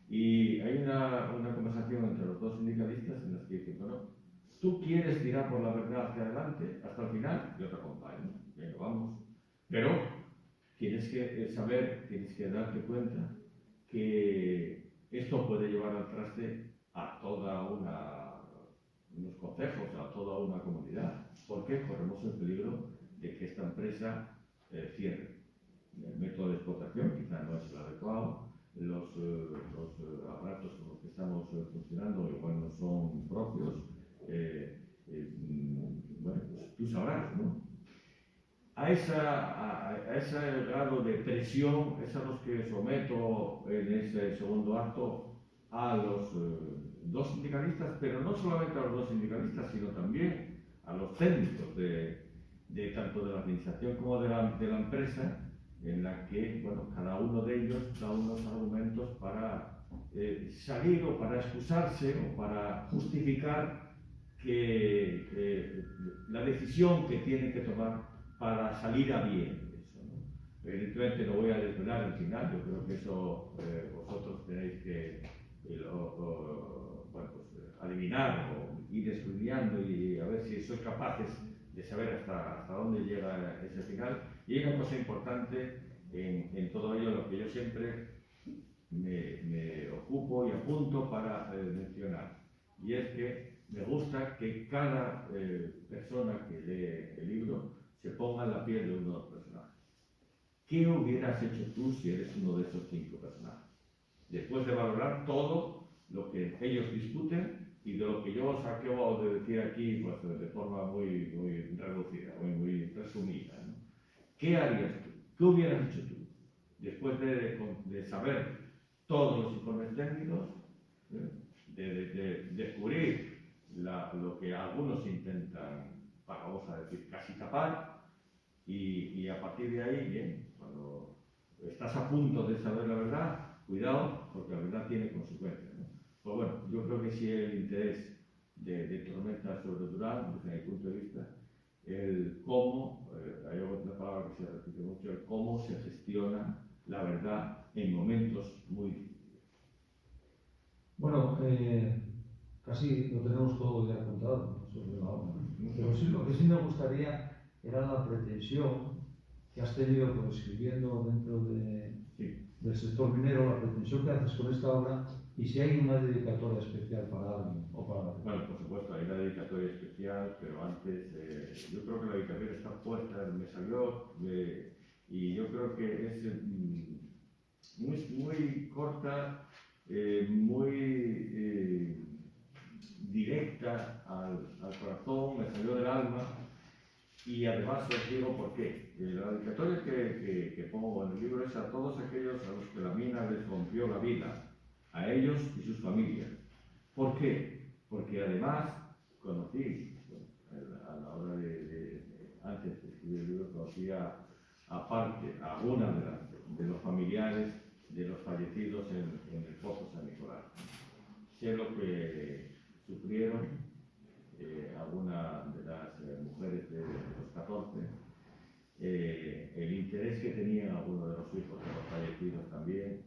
Speaker 4: Y hay una conversación entre los 2 sindicalistas en las que dicen, bueno, tú quieres tirar por la verdad hacia adelante hasta el final, yo te acompaño, venga, vamos. Pero tienes que saber, tienes que darte cuenta que esto puede llevar al traste a toda unos concejos, a toda una comunidad, porque corremos el peligro de que esta empresa cierre. El método de explotación quizá no es el adecuado, los aparatos con los que estamos funcionando igual no son propios, bueno, pues tú sabrás, ¿no? A ese grado de presión es a los que someto en ese segundo acto a los 2 sindicalistas, pero no solamente a los 2 sindicalistas, sino también a los técnicos de tanto de la administración como de la empresa, en la que, bueno, cada uno de ellos da unos argumentos para salir o para excusarse o para justificar que la decisión que tienen que tomar para salir a bien. Eso, ¿no? Evidentemente no voy a desvelar el final, yo creo que eso vosotros tenéis que bueno, pues, adivinar o ir estudiando y a ver si sois capaces de saber hasta dónde llega ese final. Y hay una cosa importante en todo ello, lo que yo siempre me ocupo y apunto para mencionar, y es que me gusta que cada persona que lee el libro se ponga en la piel de uno de los personajes. ¿Qué hubieras hecho tú si eres uno de esos 5 personajes? Después de valorar todo lo que ellos discuten y de lo que yo os acabo de decir aquí, pues de forma muy reducida, muy resumida, ¿no? ¿Qué harías tú? ¿Qué hubieras hecho tú? Después de saber todos los informes técnicos, de descubrir lo que algunos intentan, vamos a decir, casi tapar, y a partir de ahí, bien, cuando estás a punto de saber la verdad, cuidado, porque la verdad tiene consecuencias, ¿no? Pues bueno, yo creo que sí el interés de Tormenta sobre Durán, desde mi punto de vista, el cómo, hay otra palabra que se repite mucho, el cómo se gestiona la verdad en momentos muy difíciles.
Speaker 1: Bueno, casi lo tenemos todo ya contado sobre la obra. Pero sí, lo que sí me gustaría era la pretensión que has tenido escribiendo dentro del sector minero, la pretensión que haces con esta obra, y si hay una dedicatoria especial para alguien o para...
Speaker 4: Bueno, por supuesto, hay una dedicatoria especial, pero antes yo creo que la dedicatoria está puesta, me salió, y yo creo que es muy corta, muy directa al corazón, me salió del alma, y además os digo por qué. La dedicatoria que pongo en el libro es a todos aquellos a los que la mina les rompió la vida, a ellos y sus familias. ¿Por qué? Porque además conocí, a la hora antes de escribir el libro, conocí aparte a una de los familiares de los fallecidos en el Pozo San Nicolás. Sé lo que sufrieron algunas de las mujeres de los 14, el interés que tenían algunos de los hijos de los fallecidos también,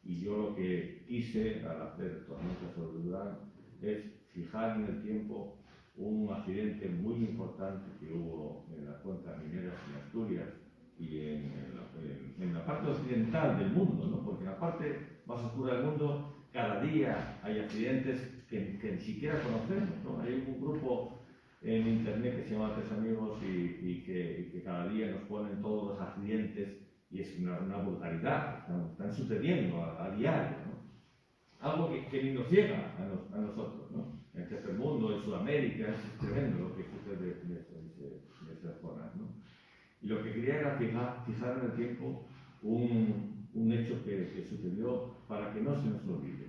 Speaker 4: y yo lo que quise al hacer Tormenta sobre Durán es fijar en el tiempo un accidente muy importante que hubo en las cuencas mineras en Asturias y en la parte occidental del mundo, ¿no? Porque en la parte más oscura del mundo cada día hay accidentes que ni siquiera conocemos, ¿no? Hay un grupo en internet que se llama Tres Amigos y que cada día nos ponen todos los accidentes y es una brutalidad, están sucediendo a diario, ¿no? Algo que ni nos llega a nosotros, ¿no? En el tercer mundo, en Sudamérica, es tremendo lo que sucede en esas zonas, ¿no? Y lo que quería era fijar en el tiempo un hecho que sucedió para que no se nos olvide,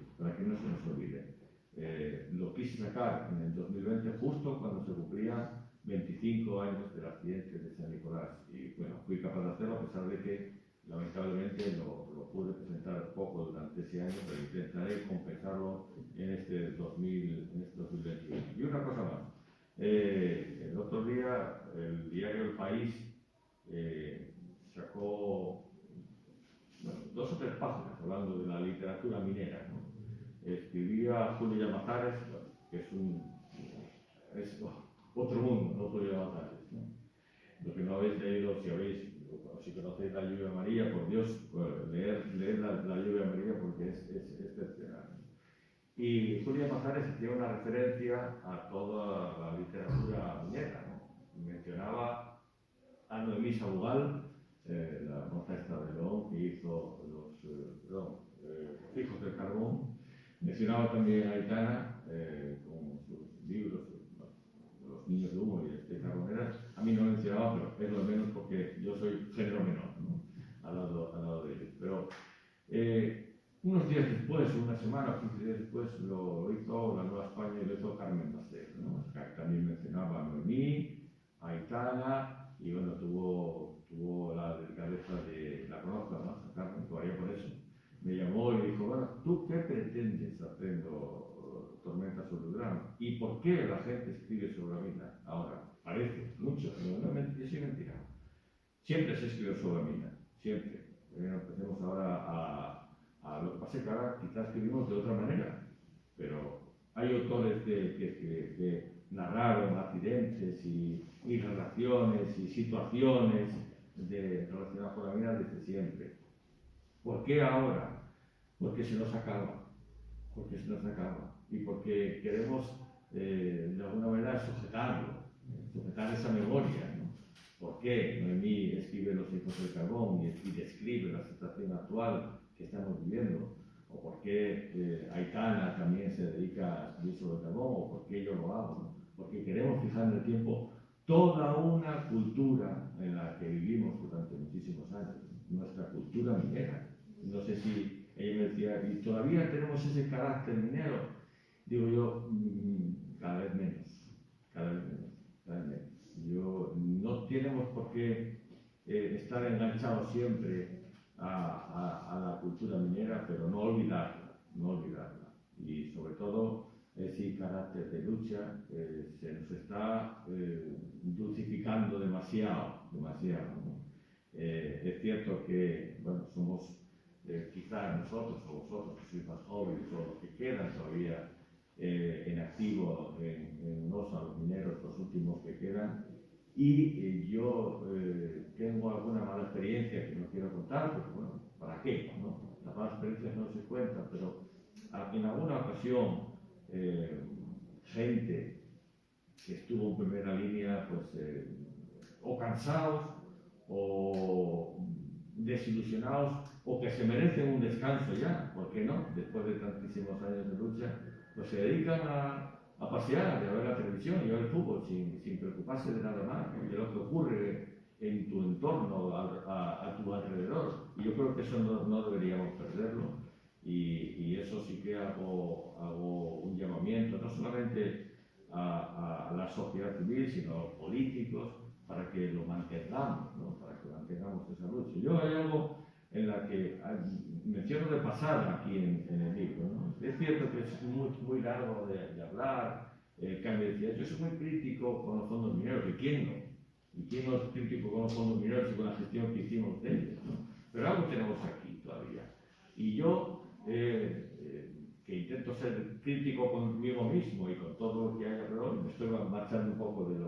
Speaker 4: lo quise sacar en el 2020 justo cuando se cumplían 25 años del accidente de San Nicolás y bueno, fui capaz de hacerlo a pesar de que lamentablemente lo pude presentar poco durante ese año, pero intentaré compensarlo en este 2021. Y una cosa más, el otro día el diario El País sacó 2 o 3 páginas hablando de la literatura minera, ¿no? Escribía Julio Llamazares, que es otro mundo, ¿no? Julio Llamazares, ¿no? Lo que no habéis leído, si conocéis La Lluvia María, por Dios, leer la Lluvia María porque es excepcional. Y Julio Llamazares hacía una referencia a toda la literatura minera, ¿no? Mencionaba a Noemí Sabugal, la moza esta de León, que hizo los Hijos del Carbón. Mencionaba también a Aitana con sus libros, Los Niños de Humo y este Carboneras. A mí no lo mencionaba, pero es lo menos porque yo soy género menor, ¿no? al lado de ellos. Pero unos días después, una semana o 15 días después, lo hizo La Nueva España y lo hizo Carmen Master, ¿no? También mencionaba a Noemí, a Aitana, y bueno, tuvo la delicadeza de, la conozco además, a Carmen, todavía por eso, me llamó y dijo, bueno, ¿tú qué pretendes haciendo Tormenta sobre Durán? ¿Y por qué la gente escribe sobre la mina? Ahora, parece mucho, pero no es mentira. Siempre se escribe sobre la mina, siempre. Empecemos ahora a lo que pasa es que ahora quizás escribimos de otra manera, pero hay autores que narraron accidentes y relaciones y situaciones relacionadas con la mina desde siempre. ¿Por qué ahora? Porque se nos acaba. Y porque queremos de alguna manera sujetar esa memoria, ¿no? ¿Por qué Noemí escribe Los Hijos del Carbón y describe la situación actual que estamos viviendo? ¿O por qué Aitana también se dedica a escribir sobre el carbón? ¿O por qué yo lo hago? ¿No? Porque queremos fijar en el tiempo toda una cultura en la que vivimos durante muchísimos años, nuestra cultura minera. No sé si ella me decía, ¿y todavía tenemos ese carácter minero? Digo yo, cada vez menos. No tenemos por qué estar enganchados siempre a la cultura minera, pero no olvidarla. Y sobre todo ese carácter de lucha se nos está dulcificando demasiado, ¿no? Es cierto que, bueno, somos quizás nosotros o vosotros que sois más jóvenes o los que quedan todavía en activo en OSA, los mineros, los últimos que quedan, y yo tengo alguna mala experiencia que no quiero contar, porque bueno, ¿para qué? ¿No? Las malas experiencias no se cuentan, pero en alguna ocasión gente que estuvo en primera línea, pues o cansados o desilusionados o que se merecen un descanso ya, ¿por qué no? Después de tantísimos años de lucha, pues se dedican a pasear, a ver la televisión y a ver el fútbol sin preocuparse de nada más, ¿no? De lo que ocurre en tu entorno, a tu alrededor. Y yo creo que eso no deberíamos perderlo. Y eso sí que hago un llamamiento, no solamente a la sociedad civil, sino a los políticos, para que lo mantengamos, ¿no? Para que mantengamos esa lucha. Yo hay algo en la que menciono de pasada aquí en el libro, ¿no? Es cierto que es muy largo de hablar, cambio de decía, yo soy muy crítico con los fondos mineros, ¿y quién no? ¿Y quién no es crítico con los fondos mineros y con la gestión que hicimos de ellos, ¿no? Pero algo tenemos aquí todavía. Y yo, que intento ser crítico conmigo mismo y con todo lo que hay alrededor, me estoy marchando un poco de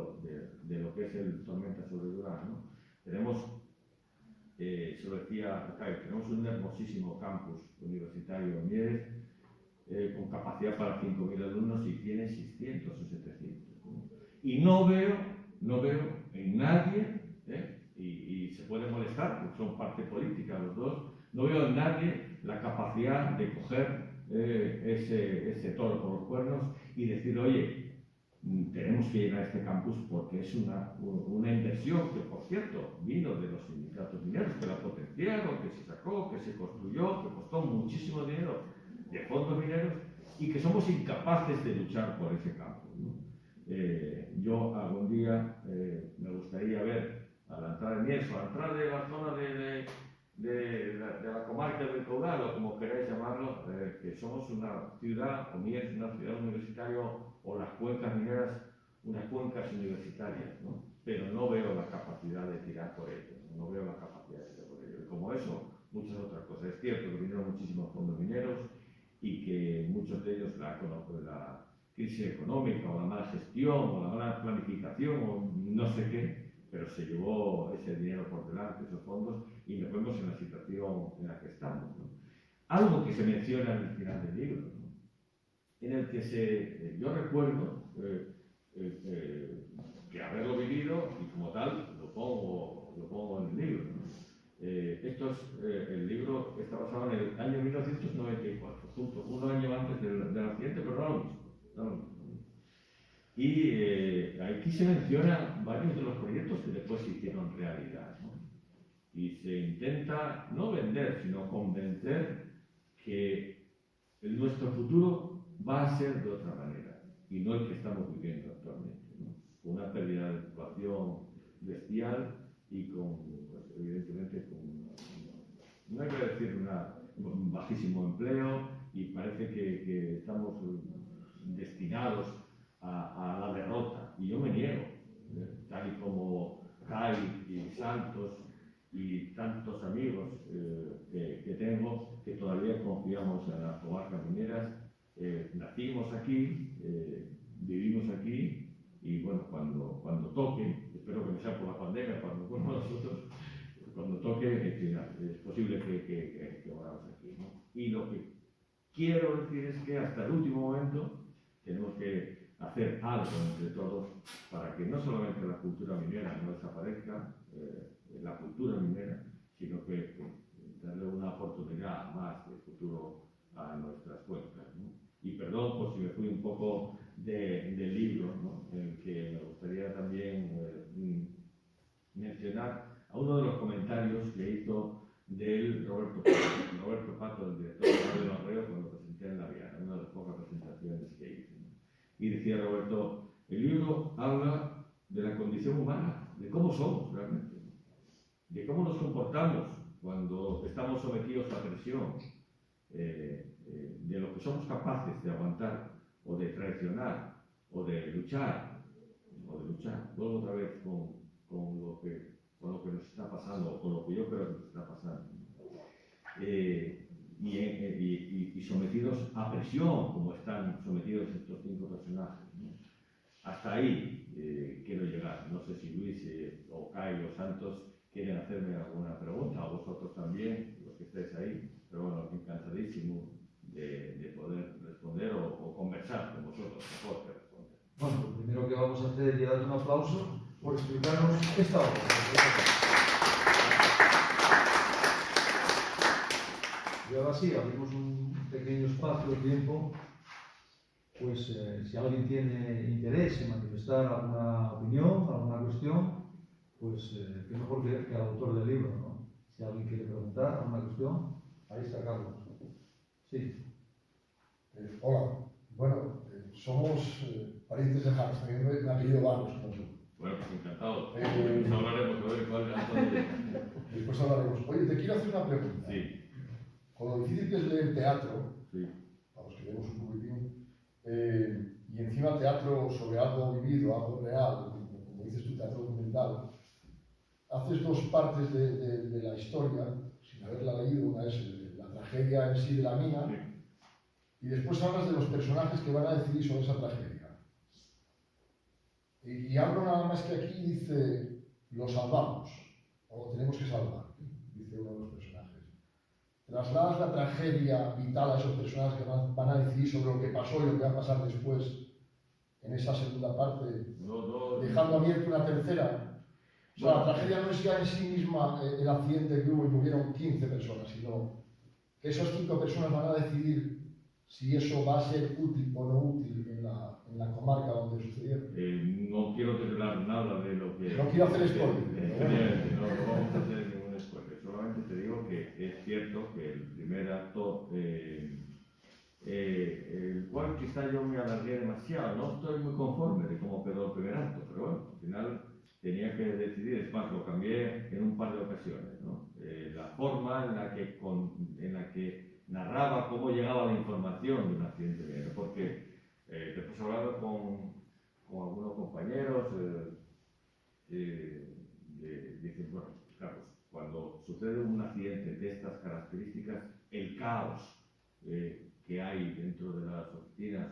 Speaker 4: lo que es el Tormenta sobre Durán, ¿no? Tenemos, se lo decía Kai, tenemos un hermosísimo campus universitario en Mieres, con capacidad para 5.000 alumnos y tiene 600 o 700. ¿No? Y no veo en nadie, y se puede molestar porque son parte política los dos, no veo en nadie la capacidad de coger ese toro por los cuernos y decir, oye, tenemos que llenar este campus porque es una inversión que, por cierto, vino de los sindicatos mineros, que la potenciaron, que se sacó, que se construyó, que costó muchísimo dinero de fondos mineros y que somos incapaces de luchar por ese campus, ¿no? Yo algún día me gustaría ver a la entrada de Mieres o a la entrada de la zona de la comarca del Caudal, o como queráis llamarlo, que somos una ciudad, o Mieres una ciudad universitaria, o las cuencas mineras, unas cuencas universitarias, ¿no? Pero no veo la capacidad de tirar por ello, no veo la capacidad de tirar por ello. Y como eso, muchas otras cosas. Es cierto que vinieron muchísimos fondos mineros y que muchos de ellos la crisis económica, o la mala gestión, o la mala planificación, o no sé qué, pero se llevó ese dinero por delante, esos fondos, y nos vemos en la situación en la que estamos, ¿no? Algo que se menciona en el final del libro, ¿no? En el que yo recuerdo que haberlo vivido, y como tal lo pongo en el libro, ¿no? El libro está basado en el año 1994, justo un año antes del accidente, pero no lo mismo. Y aquí se mencionan varios de los proyectos que después se hicieron realidad, ¿no? Y se intenta no vender, sino convencer que nuestro futuro va a ser de otra manera y no el que estamos viviendo actualmente, ¿no? Con una pérdida de población bestial y evidentemente no hay que decir un bajísimo empleo, y parece que estamos destinados a la derrota, y yo me niego, tal y como Kai y Santos y tantos amigos que tengo, que todavía confiamos en las comarcas mineras. Nacimos aquí, vivimos aquí, y bueno, cuando toque, espero que no sea por la pandemia, cuando nosotros, cuando toque, es posible que moramos aquí, ¿no? Y lo que quiero decir es que hasta el último momento tenemos que hacer algo entre todos para que no solamente la cultura minera no desaparezca, la cultura minera, sino que darle una oportunidad más de futuro a nuestras cuencas, ¿no? Y perdón por si me fui un poco del libro, ¿no? En el que me gustaría también mencionar a uno de los comentarios que hizo del Roberto Pato, el director de Radio Arreo, cuando presenté en la Viana, una de las pocas presentaciones que hice, ¿no? Y decía Roberto, el libro habla de la condición humana, de cómo somos realmente, ¿no? De cómo nos comportamos cuando estamos sometidos a presión, de lo que somos capaces de aguantar, o de traicionar, o de luchar. Vuelvo otra vez con lo que nos está pasando, o con lo que yo creo que nos está pasando. Y sometidos a presión, como están sometidos estos 5 personajes, ¿no? Hasta ahí quiero llegar. No sé si Luis o Kai o Santos quieren hacerme alguna pregunta, o vosotros también, los que estáis ahí, pero bueno, encantadísimo de poder responder o conversar con vosotros, mejor que responder.
Speaker 1: Bueno, lo primero que vamos a hacer es dar un aplauso por explicarnos esta obra. Y ahora sí, abrimos un pequeño espacio de tiempo, pues si alguien tiene interés en manifestar alguna opinión, alguna cuestión, pues qué mejor que el autor del libro, ¿no? Si alguien quiere preguntar alguna cuestión, ahí está Carlos. Sí.
Speaker 5: Hola, bueno, somos parientes lejanos, también me apellido Barros, como tú.
Speaker 4: Bueno, pues encantado. Después hablaremos de cuál.
Speaker 5: Después hablaremos. Oye, te quiero hacer una pregunta.
Speaker 4: Sí.
Speaker 5: Con lo difícil que es leer teatro,
Speaker 4: Sí.
Speaker 5: para los que leemos un poquitín, y encima teatro sobre algo vivido, algo real, como dices tú, teatro documental, haces 2 partes de la historia, sin haberla leído. Una es la tragedia en sí de la mina,
Speaker 4: Sí.
Speaker 5: y después hablas de los personajes que van a decidir sobre esa tragedia. Y hablo nada más que aquí, dice, lo salvamos, o lo tenemos que salvar, dice uno de los personajes. Trasladas la tragedia vital a esos personajes que van a decidir sobre lo que pasó y lo que va a pasar después en esa segunda parte, dejando abierta una tercera. O sea, la tragedia no es ya en sí misma el accidente que hubo y murieron 15 personas, sino que esas 5 personas van a decidir si eso va a ser útil o no útil en la comarca donde sucedió.
Speaker 4: No quiero desvelar nada de lo que...
Speaker 5: No quiero hacer spoiler.
Speaker 4: No vamos a hacer ningún spoiler. Solamente te digo que es cierto que el primer acto, el cual quizá yo me alargué demasiado, no estoy muy conforme de cómo quedó el primer acto, pero bueno, al final tenía que decidir, es más, lo cambié en un par de ocasiones, ¿no? La forma en la que narraba cómo llegaba la información de un accidente minero, porque después hablando con algunos compañeros, dicen, bueno, Carlos, cuando sucede un accidente de estas características, el caos que hay dentro de las oficinas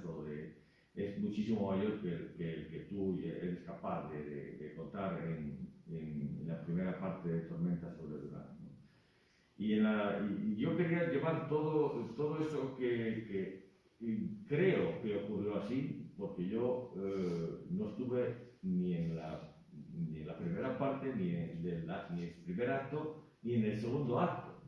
Speaker 4: es muchísimo mayor que el que tú eres capaz de contar en la primera parte de Tormenta sobre Durán, ¿no? Y yo quería llevar todo eso que creo que ocurrió así, porque yo no estuve ni en la primera parte, ni en el primer acto, ni en el segundo acto.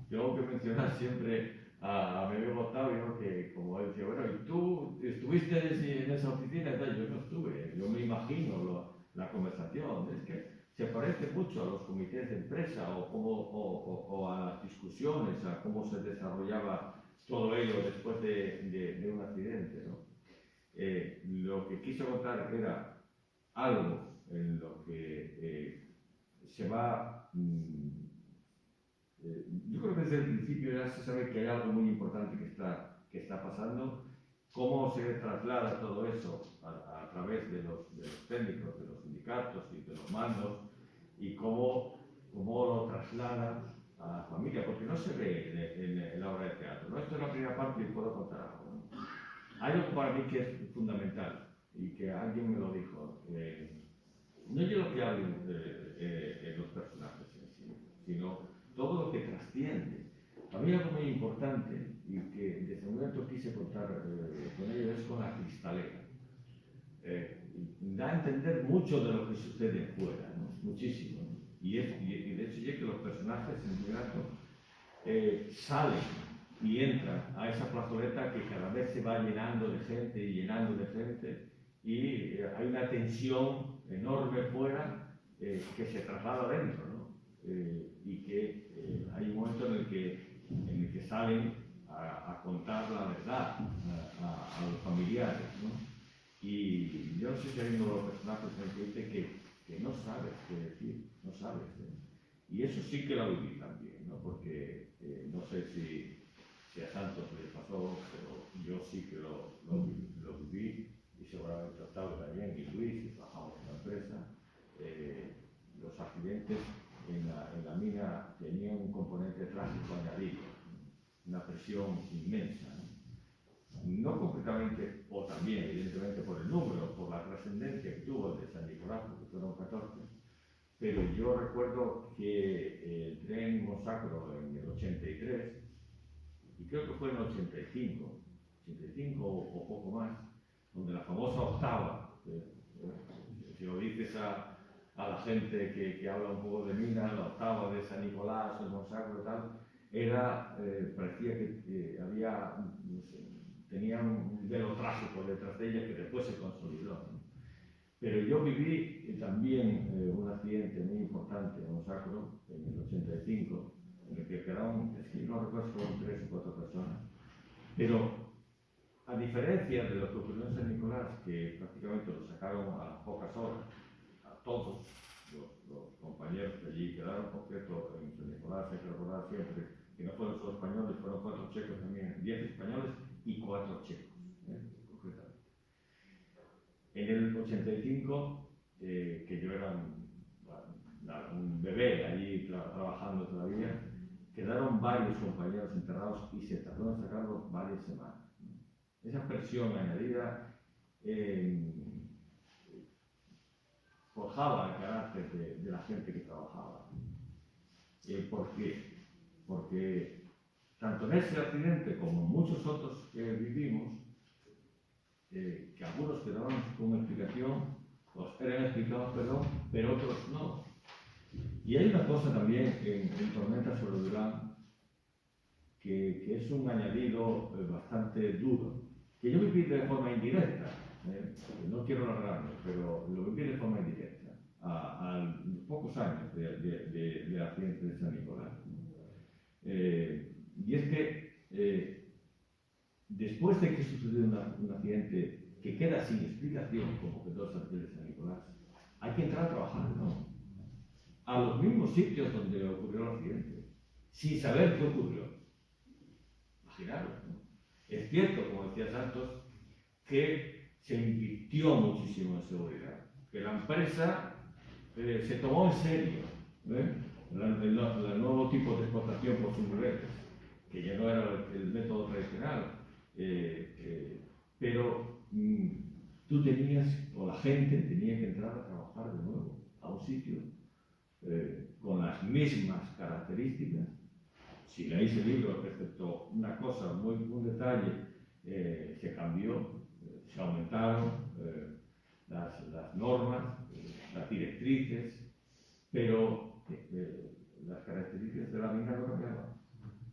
Speaker 4: Tengo que mencionar siempre a mi amigo Octavio, que como él decía, bueno, ¿y tú estuviste en esa oficina? Yo no estuve, yo me imagino la conversación, es que se parece mucho a los comités de empresa o a las discusiones, a cómo se desarrollaba todo ello después de un accidente, ¿no? Lo que quiso contar era algo en lo que se va... yo creo que desde el principio ya se sabe que hay algo muy importante que está pasando. Cómo se traslada todo eso a través de los técnicos, de los sindicatos y de los mandos, y cómo lo traslada a la familia, porque no se ve en la obra de teatro, ¿no? Esto es la primera parte y puedo contar algo, ¿no? Hay algo para mí que es fundamental y que alguien me lo dijo. No es lo que hablen en los personajes en sí, sino todo lo que trasciende. Para mí algo muy importante y que desde el momento quise contar con ellos es con la cristalera. Da a entender mucho de lo que sucede fuera, ¿no? Muchísimo, ¿no? Y de hecho ya que los personajes en el relato salen y entran a esa plazoleta que cada vez se va llenando de gente y llenando de gente, y hay una tensión enorme fuera que se traslada adentro, ¿no? Y que hay un momento en el que salen a contar la verdad a los familiares, ¿no? Y yo no sé si hay uno de los personajes en el que dice que no sabes qué decir, no sabes, ¿eh? Y eso sí que lo viví también, ¿no? Porque no sé si a Santos le pasó, pero yo sí que lo viví, y seguramente Octavio también, y Luis, que trabajamos en la empresa. Los accidentes en la mina tenían un componente trágico añadido, una presión inmensa, no concretamente, o también evidentemente por el número, por la trascendencia que tuvo el de San Nicolás, porque fueron 14, pero yo recuerdo que el tren Monsacro en el 83, y creo que fue en el 85 o poco más, donde la famosa octava, si lo dices a la gente que habla un poco de mina, la octava de San Nicolás, el Monsacro y tal, parecía que había, no sé, tenía un velo trágico detrás de ella que después se consolidó, ¿no? Pero yo viví también un accidente muy importante en Monsacro en el 85, en el que quedaron, es que no recuerdo si fueron 3 o 4 personas, pero a diferencia de lo que ocurrió en San Nicolás, que prácticamente lo sacaron a las pocas horas, a todos los compañeros que allí quedaron, por cierto, en San Nicolás hay que recordar siempre que no fueron solo españoles, fueron 4 checos también, 10 españoles y 4 checos, concretamente. En el 85, que yo era un bebé allí trabajando todavía, quedaron varios compañeros enterrados y se tardó en sacarlos varias semanas. Esa presión añadida forjaba el carácter de la gente que trabajaba. ¿Por qué? Porque tanto en ese accidente como en muchos otros que vivimos, que algunos quedaban con explicación, o eran explicados, perdón, pero otros no. Y hay una cosa también en Tormenta sobre Durán, que es un añadido bastante duro, que yo viví de forma indirecta, no quiero alargarme, pero lo viví de forma indirecta, a los pocos años del accidente de San Nicolás. Y es que después de que sucedió un accidente que queda sin explicación, como que todos los accidentes de San Nicolás, hay que entrar a trabajar, ¿no? A los mismos sitios donde ocurrió el accidente, sin saber qué ocurrió. Imaginaros, ¿no? Es cierto, como decía Santos, que se invirtió muchísimo en seguridad, que la empresa se tomó en serio el nuevo tipo de explotación por simuletes, que ya no era el método tradicional, pero tú tenías, o la gente tenía que entrar a trabajar de nuevo a un sitio con las mismas características. Si leéis el libro, excepto una cosa, un detalle, se cambió, se aumentaron las normas, las directrices, pero las características de la mina no cambiaban.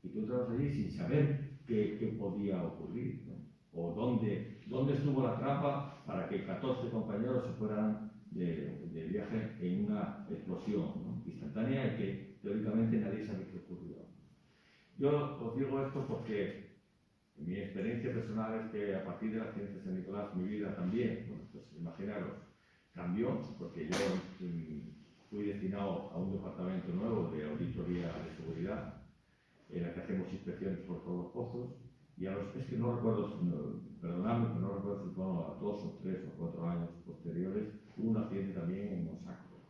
Speaker 4: Y tú estabas allí sin saber qué podía ocurrir, ¿no? O dónde estuvo la trampa para que 14 compañeros se fueran de viaje en una explosión, ¿no?, instantánea, y que teóricamente nadie sabe qué ocurrió. Yo os digo esto porque mi experiencia personal es que a partir del accidente de San Nicolás mi vida también, bueno, pues imaginaros, cambió, porque yo fui destinado a un departamento nuevo de auditoría de seguridad, en la que hacemos inspecciones por todos los pozos, y es que no recuerdo, perdonadme, pero no recuerdo si fue a 2 o 3 o 4 años posteriores, hubo un accidente también en Monsaco,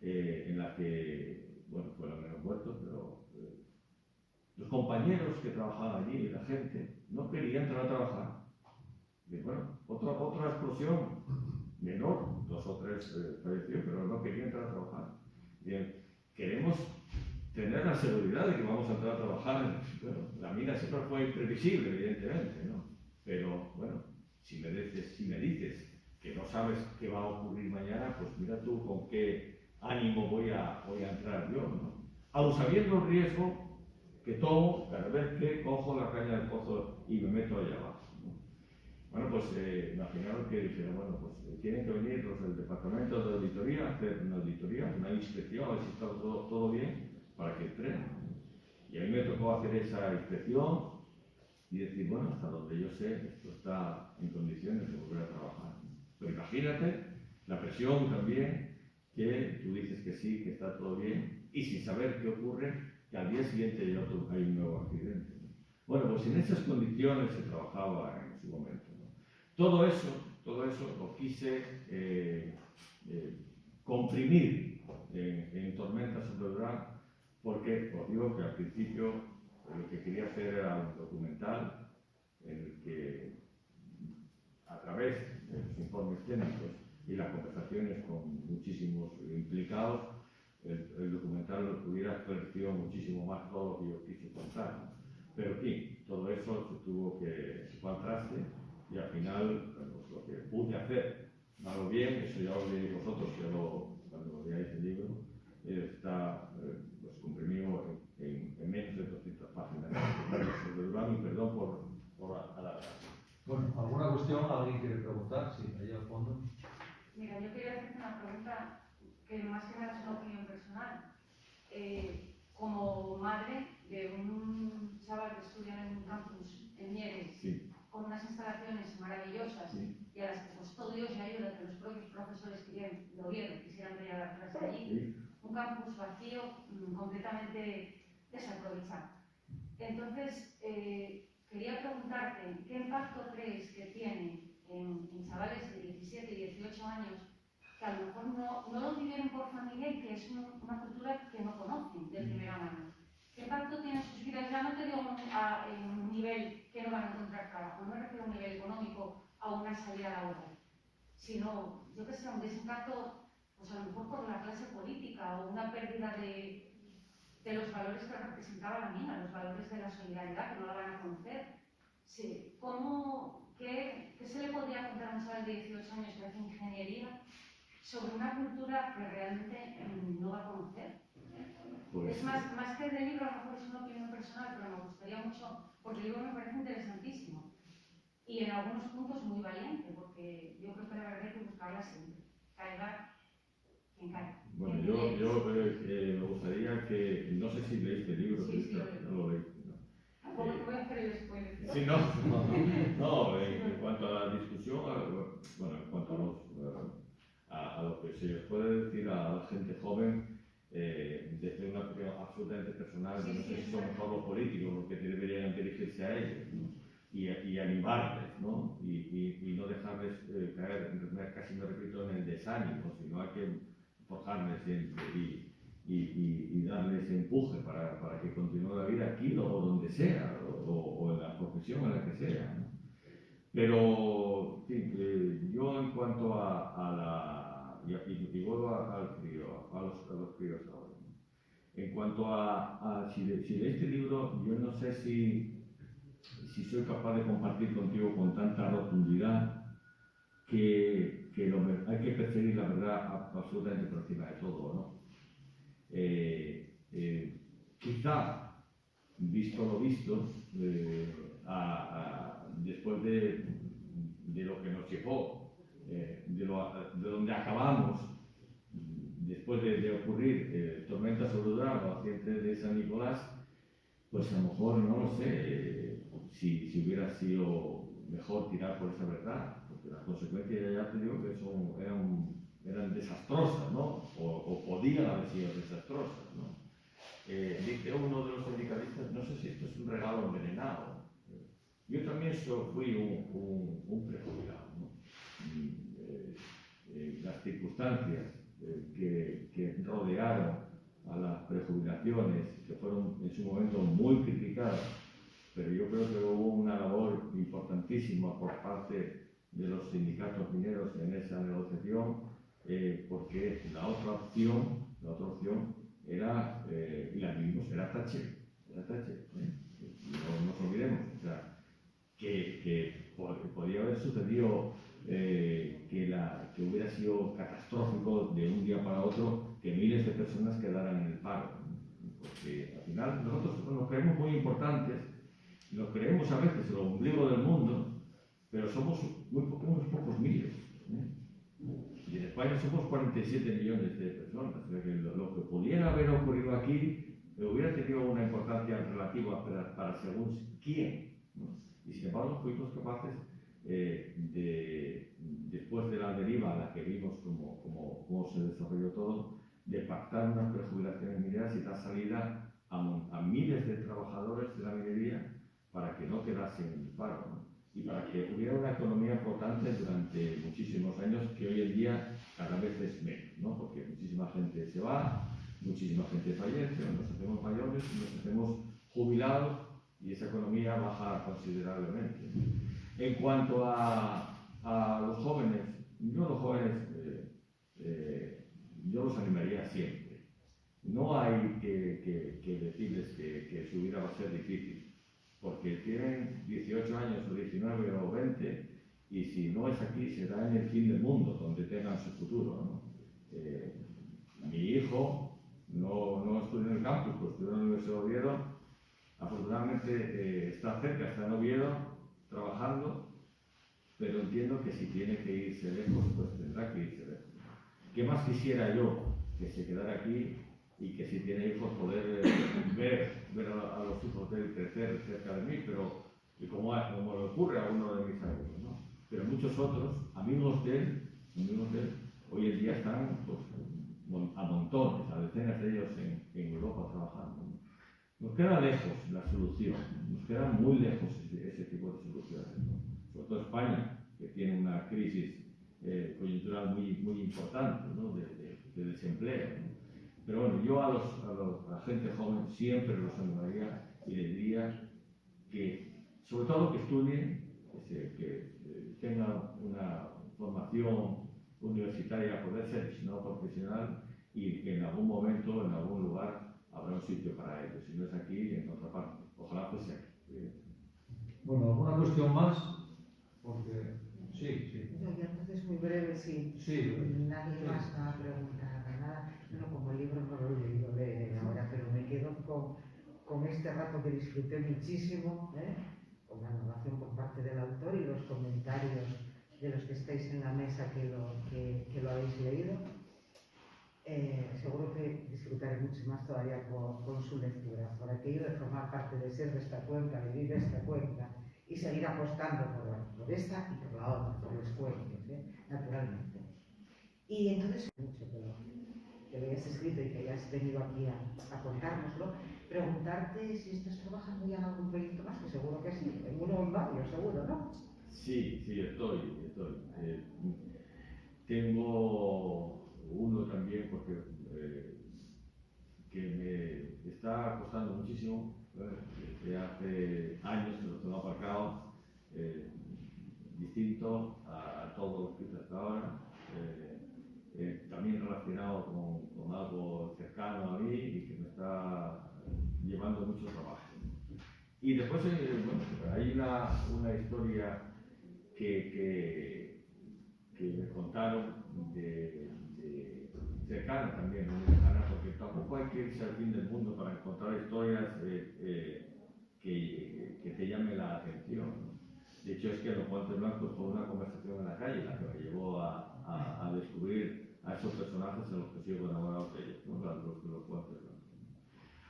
Speaker 4: en la que, bueno, fueron menos muertos, pero los compañeros que trabajaban allí, la gente, no querían entrar a trabajar. Y bueno, otra explosión menor, 2 o 3 fallecidos, pero no querían entrar a trabajar. Bien, queremos tener la seguridad de que vamos a entrar a trabajar. Bueno, la mina siempre fue imprevisible, evidentemente, ¿no? Pero bueno, si me dices que no sabes qué va a ocurrir mañana, pues mira tú con qué ánimo voy a entrar yo, ¿no? Aun sabiendo el riesgo que tomo cada vez que cojo la caña del pozo y me meto allá abajo, ¿no? Bueno, pues imaginaron que dijeron, bueno, pues tienen que venir los del departamento de auditoría a hacer una auditoría, una inspección, a ver si está todo bien para que entren. Y a mí me tocó hacer esa inspección y decir, bueno, hasta donde yo sé, esto está en condiciones de volver a trabajar. Pero imagínate la presión también, que tú dices que sí, que está todo bien, y sin saber qué ocurre, que al día siguiente hay un nuevo accidente, ¿no? Bueno, pues en esas condiciones se trabajaba en su momento, ¿no? Todo eso lo quise comprimir en Tormenta sobre Durán, porque os digo que al principio lo que quería hacer era un documental en el que, a través de los informes técnicos y las conversaciones con muchísimos implicados, el documental hubiera esclarecido muchísimo más todo lo que yo quise contar, ¿no? Pero en fin, todo eso se tuvo que traste, y al final, pues, lo que pude hacer, algo bien, eso ya lo leéis vosotros, cuando leáis el libro, está pues, comprimido en menos de 200 páginas. Y perdón por alargar.
Speaker 1: Bueno, ¿alguna cuestión alguien quiere preguntar? Sí, ahí al fondo.
Speaker 6: Mira, yo quería hacerte una pregunta que más que nada es una opinión personal. Como madre de un chaval que estudia en un campus en Mieres,
Speaker 4: Sí,
Speaker 6: con unas instalaciones maravillosas,
Speaker 4: sí,
Speaker 6: y a las que pues todo Dios le ayuda, que los propios profesores quisieran venir a dar clase allí,
Speaker 4: sí.
Speaker 6: un campus vacío, completamente desaprovechado. Entonces, quería preguntarte, ¿qué impacto crees que tiene en chavales de 17 y 18 años que a lo mejor no lo vivieron por familia y que es una cultura que no conocen de primera mano? ¿Qué impacto tiene en sus vidas? Ya no te digo en un nivel que no van a encontrar trabajo, no me refiero a un nivel económico, a una salida laboral, sino, yo que sé, un desencanto, pues a lo mejor por la clase política o una pérdida de los valores que representaba la mina, los valores de la solidaridad, que no la van a conocer. Sí. ¿Qué se le podría contar a un chaval de 18 años que hace ingeniería sobre una cultura que realmente no va a conocer?
Speaker 4: Pues,
Speaker 6: es más que del libro, a lo mejor es una opinión personal, pero me gustaría mucho, porque el libro me parece interesantísimo y en algunos puntos muy valiente, porque yo creo que la verdad hay que buscarla siempre, caiga quien caiga.
Speaker 4: bueno, yo me gustaría que, no sé si leíste el libro,
Speaker 6: Sí,
Speaker 4: no lo leí.
Speaker 6: Tampoco te voy a hacer el spoiler.
Speaker 4: Sí, en cuanto a la discusión, bueno, en cuanto a lo que se les puede decir a la gente joven, desde una opinión absolutamente personal,
Speaker 6: Sí,
Speaker 4: no sé si son mejor los políticos los que deberían dirigirse a ellos, ¿no? Y animarles, ¿no? Y no dejarles caer, casi me repito, en el desánimo, sino hay que forjarles siempre y darles empuje para que continúe la vida aquí o donde sea, o en la profesión en la que sea, ¿no? Pero yo en cuanto a la... Y vuelvo al crío, a los críos ahora, ¿no? En cuanto a si leíste el libro, yo no sé si soy capaz de compartir contigo con tanta rotundidad que hay que perseguir la verdad absolutamente por encima de todo, ¿no? Quizá, visto lo visto, después de lo que nos llevó, de donde acabamos, después de ocurrir tormenta sobre Durán o accidente de San Nicolás, pues a lo mejor, no lo sé, si hubiera sido mejor tirar por esa verdad, porque las consecuencias ya te digo que eran desastrosas, ¿no? O podían haber sido desastrosas, ¿no? Dice uno de los sindicalistas, no sé si esto es un regalo envenenado. Yo también fui un prejubilado, ¿no? Las circunstancias que rodearon a las prejubilaciones, que fueron en su momento muy criticadas, pero yo creo que hubo una labor importantísima por parte de los sindicatos mineros en esa negociación, porque la otra opción era, y la vimos, era Thatcher, no nos olvidemos, o sea, que podía haber sucedido que hubiera sido catastrófico de un día para otro que miles de personas quedaran en el paro, ¿no? Porque al final nosotros nos creemos muy importantes, nos creemos a veces el ombligo del mundo, pero somos unos pocos miles, ¿eh? Y en España somos 47 millones de personas, o sea que lo que pudiera haber ocurrido aquí hubiera tenido una importancia relativa para según quién, ¿no? Y sin embargo fuimos capaces después de la deriva a la que vimos cómo se desarrolló todo, de pactar unas prejubilaciones mineras y dar salida a miles de trabajadores de la minería para que no quedasen en el paro, ¿no? Y para que hubiera una economía flotante durante muchísimos años, que hoy en día cada vez es menos, ¿no? Porque muchísima gente se va, muchísima gente fallece, nos hacemos mayores, nos hacemos jubilados y esa economía baja considerablemente. En cuanto a los jóvenes, yo los animaría siempre. No hay que decirles que su vida va a ser difícil, porque tienen 18 años o 19 o 20 y si no es aquí será en el fin del mundo donde tengan su futuro, ¿no? Mi hijo no estudia en el campus, pues estudia en la Universidad de Oviedo, afortunadamente está cerca, está en Oviedo trabajando, pero entiendo que si tiene que irse lejos, pues tendrá que irse lejos. ¿Qué más quisiera yo que se quedara aquí y que si tiene hijos poder ver a los hijos de él crecer cerca de mí, pero y como le ocurre a uno de mis amigos, ¿no? Pero muchos otros, amigos de él, hoy en día están pues, a montones, a decenas de ellos en Europa trabajando, ¿no? Nos queda lejos la solución, nos queda muy lejos ese tipo de soluciones, ¿no? Sobre todo España, que tiene una crisis coyuntural muy importante, ¿no? de desempleo, ¿no? Pero bueno, yo a la gente joven siempre los animaría y les diría que, sobre todo que estudien, que tengan formación universitaria poder ser, si no profesional, y que en algún momento, en algún lugar, habrá un sitio para ellos. Si no es aquí, en otra parte. Ojalá fuese aquí.
Speaker 1: Bueno, ¿alguna cuestión más? Porque... Sí, sí.
Speaker 7: No, yo entonces muy breve, sí.
Speaker 1: Sí.
Speaker 7: Nadie más va a preguntar nada. No, como el libro no lo he leído ahora, pero me quedo con este rato que disfruté muchísimo, con la narración por parte del autor y los comentarios de los que estáis en la mesa que lo habéis leído. Seguro que disfrutaré mucho más todavía con su lectura, por aquello de formar parte de ser de esta cuenca, de vivir de esta cuenca y seguir apostando por esta y por la otra, por los cuencos, naturalmente. Y entonces, mucho que lo hayas escrito y que hayas venido aquí a contárnoslo, preguntarte si estás trabajando ya en algún proyecto más, que seguro que sí, en uno o en varios, seguro, ¿no?
Speaker 4: Sí, estoy. Tengo uno también porque que me está costando muchísimo, desde hace años que lo tengo aparcado, distinto a todo lo que hice hasta ahora, también relacionado con algo cercano a mí y que me está llevando mucho trabajo. Y después hay una historia que me contaron de cercana también, muy lejana, porque tampoco hay que irse al fin del mundo para encontrar historias que te llamen la atención, ¿no? De hecho, es que Los Guantes Blancos fue una conversación en la calle la que me llevó a descubrir a esos personajes en los que sigo enamorado de ellos, ¿no? Los Guantes Blancos.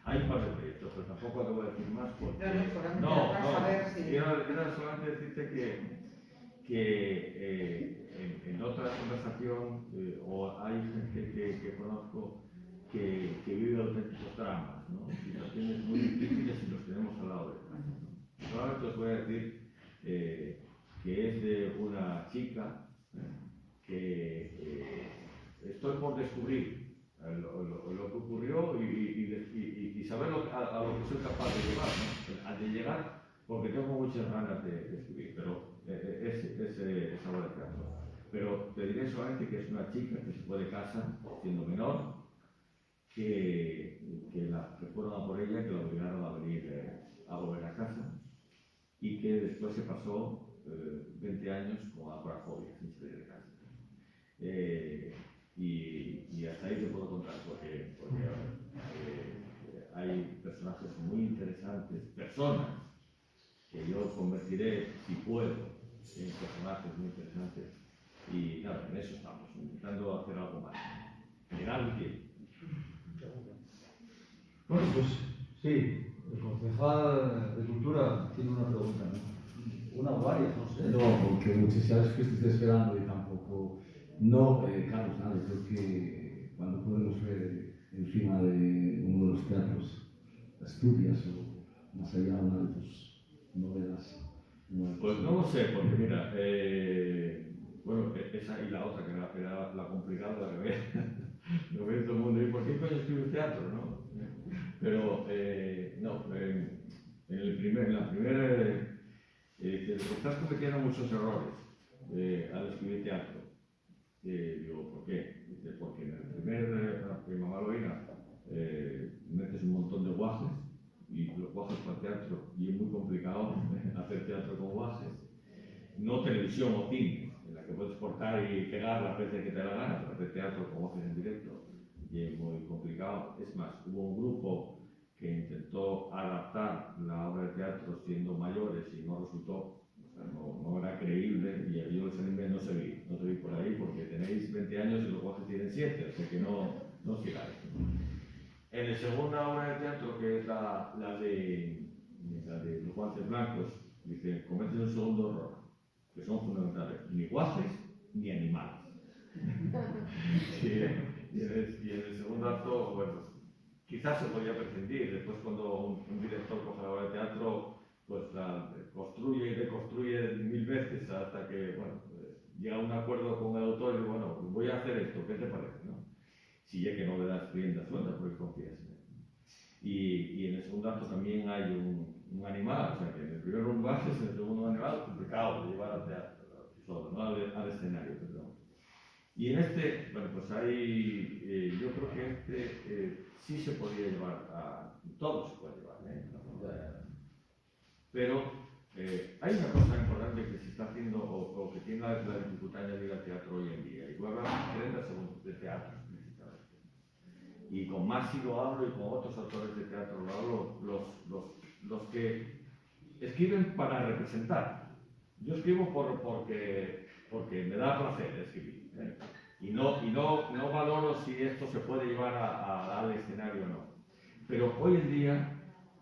Speaker 4: Hay un par de proyectos, pero tampoco te voy a decir más porque... Quiero solamente decirte que en otra conversación hay gente que conozco que vive auténticos dramas, ¿no? Situaciones muy difíciles y los tenemos al lado de casa, ¿no? Solamente os voy a decir que es de una chica que estoy por descubrir lo que ocurrió y saber a lo que soy capaz de llevar, ¿no? De llegar, porque tengo muchas ganas de escribir, pero es algo de teatro. Pero te diré solamente que es una chica que se fue de casa siendo menor, que fueron a por ella, que la obligaron a venir a volver a casa y que después se pasó 20 años con agorafobia, sin salir de casa. Y hasta ahí te puedo contar, porque hay personajes muy interesantes, personas que yo convertiré, si puedo, en personajes muy interesantes. Y nada, en eso estamos, intentando hacer algo más. Llegar un tiempo.
Speaker 1: Bueno, pues sí, el concejal de Cultura tiene una pregunta, ¿no? Una o varias, no sé.
Speaker 2: No, porque muchas veces que estoy esperando y tampoco... No, Carlos, nada, creo que cuando podemos ver encima de uno de los teatros Asturias o más allá una de tus novelas.
Speaker 4: Pues no lo sé, porque mira, bueno, esa y la otra, que era la complicada, la que lo ve todo el mundo, ¿y por qué coño escribes teatro, no? Pero, no, en la primera, estás cometiendo muchos errores al escribir teatro. Digo, ¿por qué? Dice, porque en la primera Loina metes un montón de guajes, y los guajes para teatro, y es muy complicado hacer teatro con guajes. No televisión o cine, en la que puedes cortar y pegar las veces que te da la gana, pero hacer teatro con guajes en directo, y es muy complicado. Es más, hubo un grupo que intentó adaptar la obra de teatro siendo mayores y no resultó. No era creíble y yo ese nivel no seguí por ahí porque tenéis 20 años y los guajes tienen 7, o sea que no sigáis. En la segunda obra de teatro, que es la de Los Guantes Blancos, dice, cometes un segundo error, que son fundamentales, ni guajes ni animales. y en el segundo acto, bueno, quizás se podía prescindir, después cuando un director coge la obra de teatro, pues la construye y deconstruye 1000 veces hasta que, bueno, llega a un acuerdo con el autor y dice, bueno, voy a hacer esto, ¿qué te parece? ¿No? Si ya que no le das rienda suelta porque confías en él. Y en el segundo acto también hay un animal, o sea que en el primero un guajes, en el segundo un animal, complicado de llevar al teatro. Si todo, ¿no? Al escenario, perdón. Y en este, bueno, pues hay, yo creo que sí se podría llevar todo se puede llevar, pero hay una cosa importante que se está haciendo o que tiene la dificultad de ir al teatro hoy en día, y voy a hablar de 30 segundos de teatro, principalmente. Y con Maxi lo hablo y con otros autores de teatro lo hablo, los que escriben para representar. Yo escribo porque me da placer escribir, y no valoro si esto se puede llevar al escenario o no. Pero hoy en día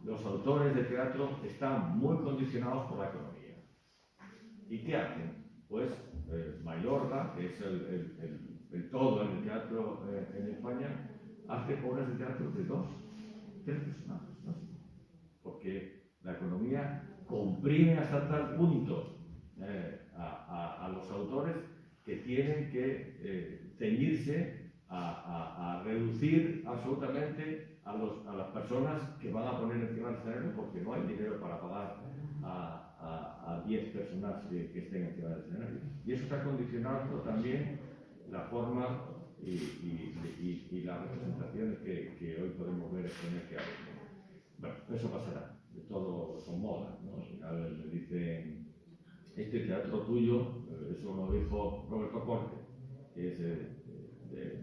Speaker 4: los autores de teatro están muy condicionados por la economía. ¿Y qué hacen? Pues Mayorga, que es el todo en el teatro en España, hace obras de teatro de 2, 3 personajes, ¿no? Porque la economía comprime hasta tal punto a los autores que tienen que ceñirse a reducir absolutamente a las personas que van a poner encima del escenario, porque no hay dinero para pagar a 10 personas que estén encima del escenario. Y eso está condicionando también la forma y las representaciones que hoy podemos ver en el teatro. Bueno, eso pasará, de todo son modas, ¿no? Al final me dicen, este teatro tuyo, eso lo dijo Roberto Corte, que es,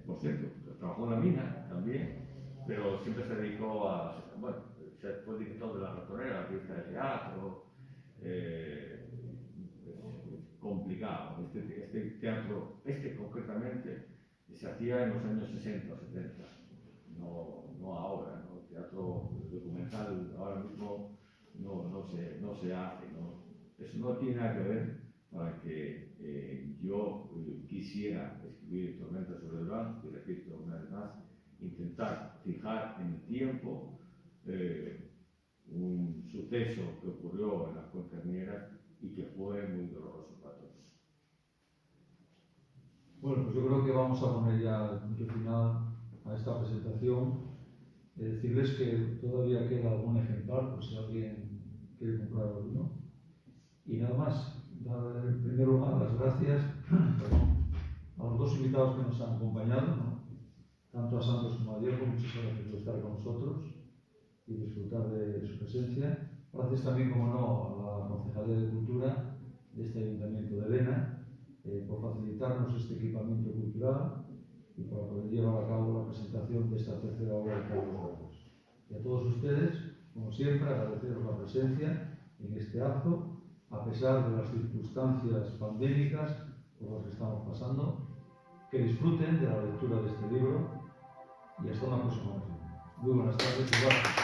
Speaker 4: por cierto, trabajó en la mina también, pero siempre se dedicó bueno, fue director de La Ratonera, la revista de teatro, es complicado. Este teatro, concretamente, se hacía en los años 60 o 70, no ahora, ¿no? El teatro documental ahora mismo no se hace, ¿no? Eso no tiene nada que ver para que yo quisiera escribir Tormenta sobre Durán, y repito una vez más, intentar fijar en el tiempo un suceso que ocurrió en las cuencas mineras y que fue muy doloroso para todos.
Speaker 1: Bueno, pues yo creo que vamos a poner ya el punto final a esta presentación. Decirles que todavía queda algún ejemplar, por si alguien quiere comprar alguno. Y nada más, dar en primer lugar las gracias a los dos invitados que nos han acompañado, ¿no? Tanto a Santos como a Diego, muchas gracias por estar con nosotros y disfrutar de su presencia. Gracias también, como no, a la Concejalía de Cultura de este Ayuntamiento de Elena por facilitarnos este equipamiento cultural y para poder llevar a cabo la presentación de esta tercera obra de Carlos Barbos. Y a todos ustedes, como siempre, agradeceros la presencia en este acto, a pesar de las circunstancias pandémicas por las que estamos pasando. Que disfruten de la lectura de este libro y hasta una próxima vez. Muy buenas tardes y gracias.